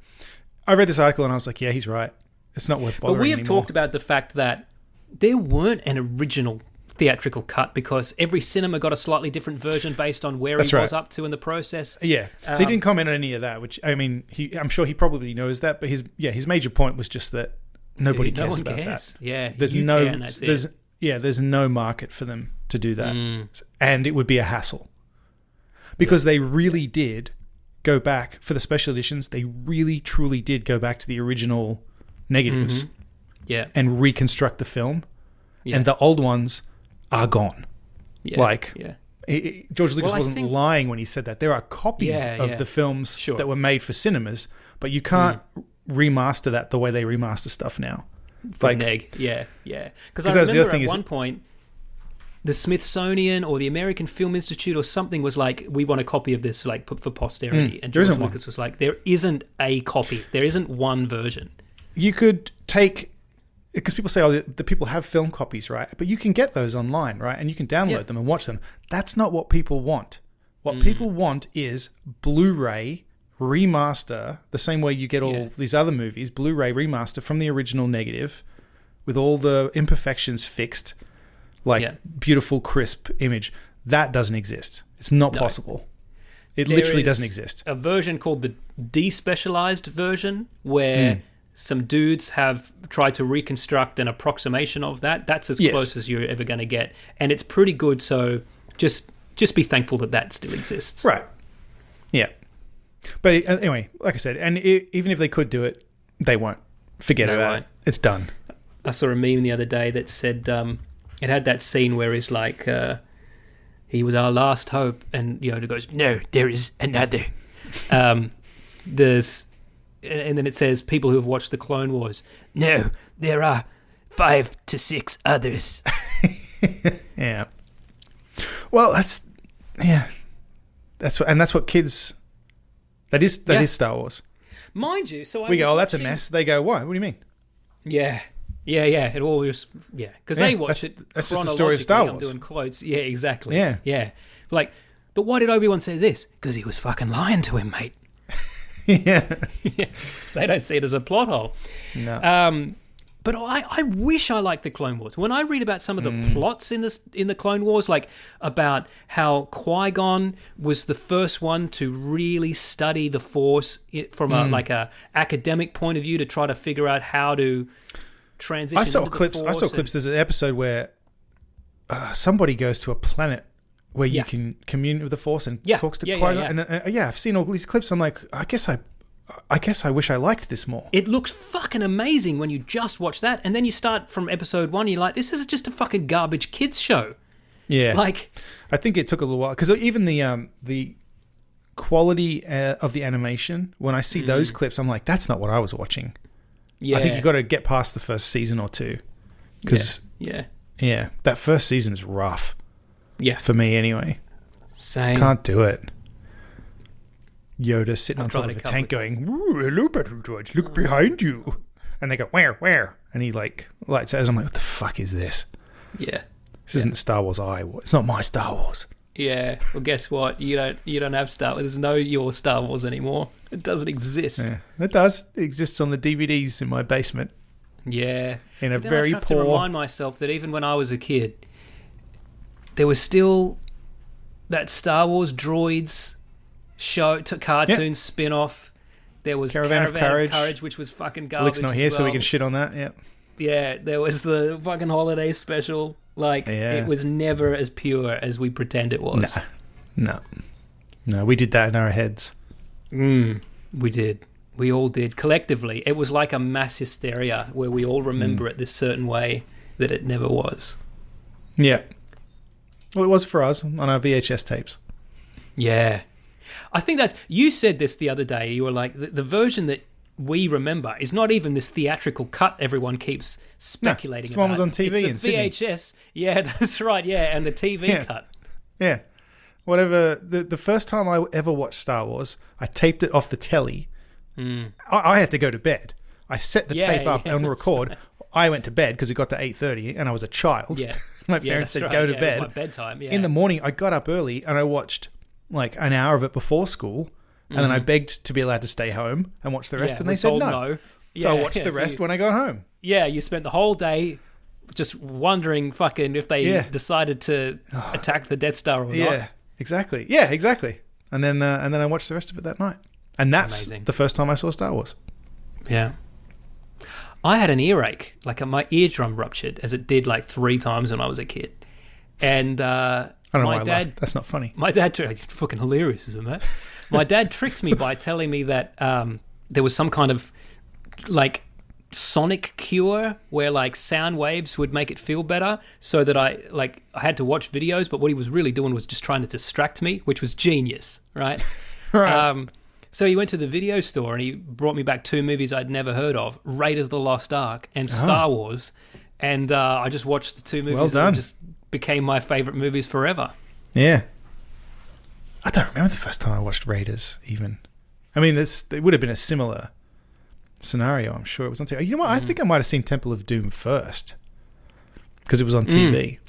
B: I read this article and I was like, yeah, he's right. It's not worth bothering
A: But we have
B: anymore.
A: talked about the fact that there weren't an original theatrical cut because every cinema got a slightly different version based on where he was up to in the process.
B: Yeah. So he didn't comment on any of that, which, I mean, I'm sure he probably knows that, but his major point was just that nobody cares about that.
A: Yeah.
B: There's no market for them to do that. And it would be a hassle. Because they really did go back for the special editions. They really, truly did go back to the original negatives and reconstruct the film. Yeah. And the old ones are gone. Yeah. George Lucas wasn't lying when he said that. There are copies of the films that were made for cinemas, but you can't remaster that the way they remaster stuff now.
A: Neg. Yeah. Because I remember at one point, the Smithsonian or the American Film Institute or something was like, we want a copy of this for posterity. And George Lucas was like, there isn't a copy. There isn't one version.
B: You could take... Because people say, the people have film copies, right? But you can get those online, right? And you can download them and watch them. That's not what people want. What people want is Blu-ray remaster, the same way you get all these other movies, Blu-ray remaster from the original negative with all the imperfections fixed, beautiful, crisp image. That doesn't exist. It's not possible. It literally doesn't exist.
A: A version called the despecialized version where... Some dudes have tried to reconstruct an approximation of that. That's as close as you're ever going to get. And it's pretty good, so just be thankful that still exists.
B: Right. Yeah. But anyway, like I said, and even if they could do it, they won't. Forget about it. It's done.
A: I saw a meme the other day that said, it had that scene where he's like, he was our last hope, and Yoda goes, no, there is another. And then it says, people who have watched the Clone Wars, no, there are 5 to 6 others.
B: Yeah. Well, that's what kids... That is Star Wars.
A: Mind you, so
B: we go, oh, that's a mess. They go, what? What do you mean?
A: Yeah. It always... Yeah, because they watch it
B: That's just the story of Star Wars.
A: I'm doing quotes. Yeah, exactly.
B: Yeah.
A: Yeah. But why did Obi-Wan say this? Because he was fucking lying to him, mate.
B: Yeah.
A: They don't see it as a plot hole.
B: No.
A: But I wish I liked the Clone Wars. When I read about some of the plots in the Clone Wars, like about how Qui-Gon was the first one to really study the Force from a academic point of view to try to figure out how to transition. I saw clips.
B: There's an episode where somebody goes to a planet where you can commune with the Force and talks to Qui-Gon. And I've seen all these clips. I'm like, I guess I wish I liked this more.
A: It looks fucking amazing when you just watch that, and then you start from episode 1, you're like, this is just a fucking garbage kids show.
B: Yeah. I think it took a little while, because even the quality of the animation, when I see those clips, I'm like, that's not what I was watching. Yeah. I think you got to get past the first season or two. Because that first season is rough. Yeah. For me, anyway.
A: Same.
B: Can't do it. Yoda sitting on top of a tank going, hello, battle droids, look behind you. And they go, where? And he lights out. I'm like, what the fuck is this?
A: Yeah.
B: This isn't Star Wars It's not my Star Wars.
A: Yeah. Well, guess what? You don't have Star Wars. There's no your Star Wars anymore. It doesn't exist.
B: Yeah, it does. It exists on the DVDs in my basement.
A: Yeah.
B: In a very poor... I have to
A: remind myself that even when I was a kid, there was still that Star Wars Droids show, cartoon spin-off. There was Caravan of Courage, which was fucking garbage.
B: Luke's not here, so we can shit on that. Yep.
A: Yeah, there was the fucking holiday special. It was never as pure as we pretend it was.
B: No, we did that in our heads.
A: We did. We all did. Collectively, it was like a mass hysteria where we all remember it this certain way that it never was.
B: Yeah. Well, it was for us on our VHS tapes.
A: Yeah. I think you said this the other day. You were like, the version that we remember is not even this theatrical cut everyone keeps speculating about.
B: This one was on TV
A: in Sydney. VHS. Yeah, that's right. Yeah, and the TV cut.
B: Yeah. Whatever. The first time I ever watched Star Wars, I taped it off the telly. I had to go to bed. I set the tape up on record. Right. I went to bed because it got to 8:30 and I was a child.
A: Yeah.
B: My parents said, go to bed.
A: It was my bedtime,
B: In the morning, I got up early and I watched an hour of it before school. And then I begged to be allowed to stay home and watch the rest. And they said no. Yeah, so I watched the rest when I got home.
A: Yeah, you spent the whole day just wondering fucking if they decided to attack the Death Star or not.
B: Yeah, exactly. Yeah, exactly. And then I watched the rest of it that night. And that's the first time I saw Star Wars.
A: Yeah. I had an earache. Like my eardrum ruptured, as it did like 3 times when I was a kid. And
B: I don't know why I laughed. That's not funny.
A: My dad, it's fucking hilarious, isn't it? My dad tricked me by telling me that there was some kind of like sonic cure where like sound waves would make it feel better, so that I had to watch videos, but what he was really doing was just trying to distract me, which was genius, right?
B: Right.
A: So he went to the video store and he brought me back 2 movies I'd never heard of, Raiders of the Lost Ark and Star Wars, and I just watched the 2 movies.
B: Well done.
A: That just became my favorite movies forever.
B: Yeah. I don't remember the first time I watched Raiders even. I mean, it would have been a similar scenario, I'm sure. It was on TV. You know what? I think I might have seen Temple of Doom first because it was on TV.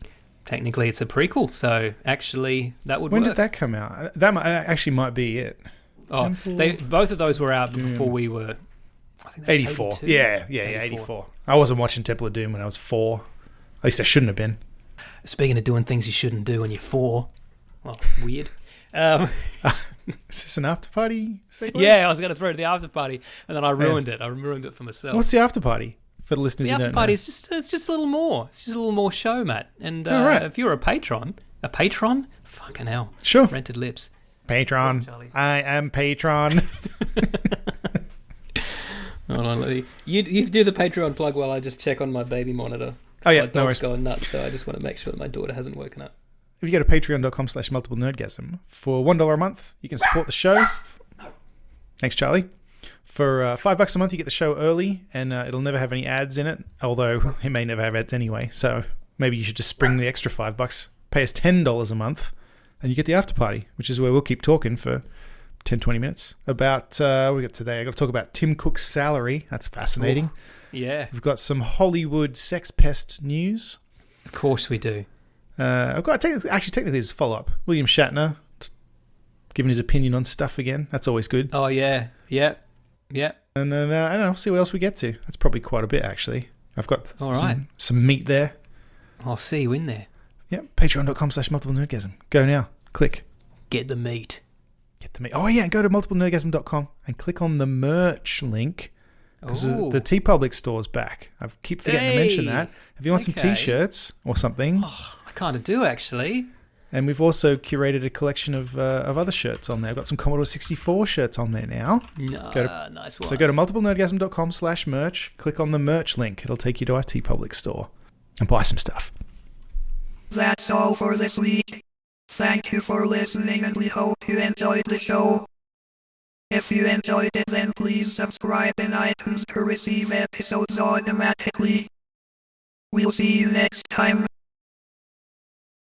A: Technically, it's a prequel, so actually that would work.
B: When did that come out? That actually might be it.
A: Oh, both of those were out before we were... I think
B: 84.
A: 82.
B: Yeah, 84. I wasn't watching Temple of Doom when I was 4. At least I shouldn't have been.
A: Speaking of doing things you shouldn't do when you're 4. Well, weird.
B: Is this an after party segue?
A: Yeah, I was going to throw to the after party, and then I ruined it. I ruined it for myself.
B: What's the after party for the listeners?
A: The after party is just a little more. It's just a little more show, Matt. And if you're a patron, fucking hell,
B: sure,
A: rented lips,
B: patron. I am patron.
A: Hold on, you do the Patreon plug while I just check on my baby monitor.
B: Oh yeah,
A: my dog's going nuts, so I just want to make sure that my daughter hasn't woken up.
B: If you go to patreon.com/multiplenerdgasm, for $1 a month, you can support the show. Thanks, Charlie. For $5 a month, you get the show early, and it'll never have any ads in it, although it may never have ads anyway, so maybe you should just spring the extra $5. Pay us $10 a month, and you get the after party, which is where we'll keep talking for 10-20 minutes about what we got today. I got to talk about Tim Cook's salary. That's fascinating.
A: Ooh, yeah.
B: We've got some Hollywood sex pest news.
A: Of course we do.
B: I've got technically it's follow-up. William Shatner giving his opinion on stuff again. That's always good.
A: Oh, yeah. Yeah.
B: And then, I don't know, we'll see what else we get to. That's probably quite a bit, actually. I've got some meat there.
A: I'll see you in there.
B: Yep, patreon.com/multiplenerdgasm. Go now. Click.
A: Get the meat.
B: Oh, yeah, go to multiplenerdgasm.com and click on the merch link. Because the TeePublic store's back. I keep forgetting to mention that. If you want some T-shirts or something...
A: Oh, I kind of do, actually.
B: And we've also curated a collection of other shirts on there. I've got some Commodore 64 shirts on there now.
A: Nice one.
B: So go to multiplenerdgasm.com/merch. Click on the merch link. It'll take you to our TeePublic store. And buy some stuff.
D: That's all for this week. Thank you for listening, and we hope you enjoyed the show. If you enjoyed it, then please subscribe in iTunes to receive episodes automatically. We'll see you next time.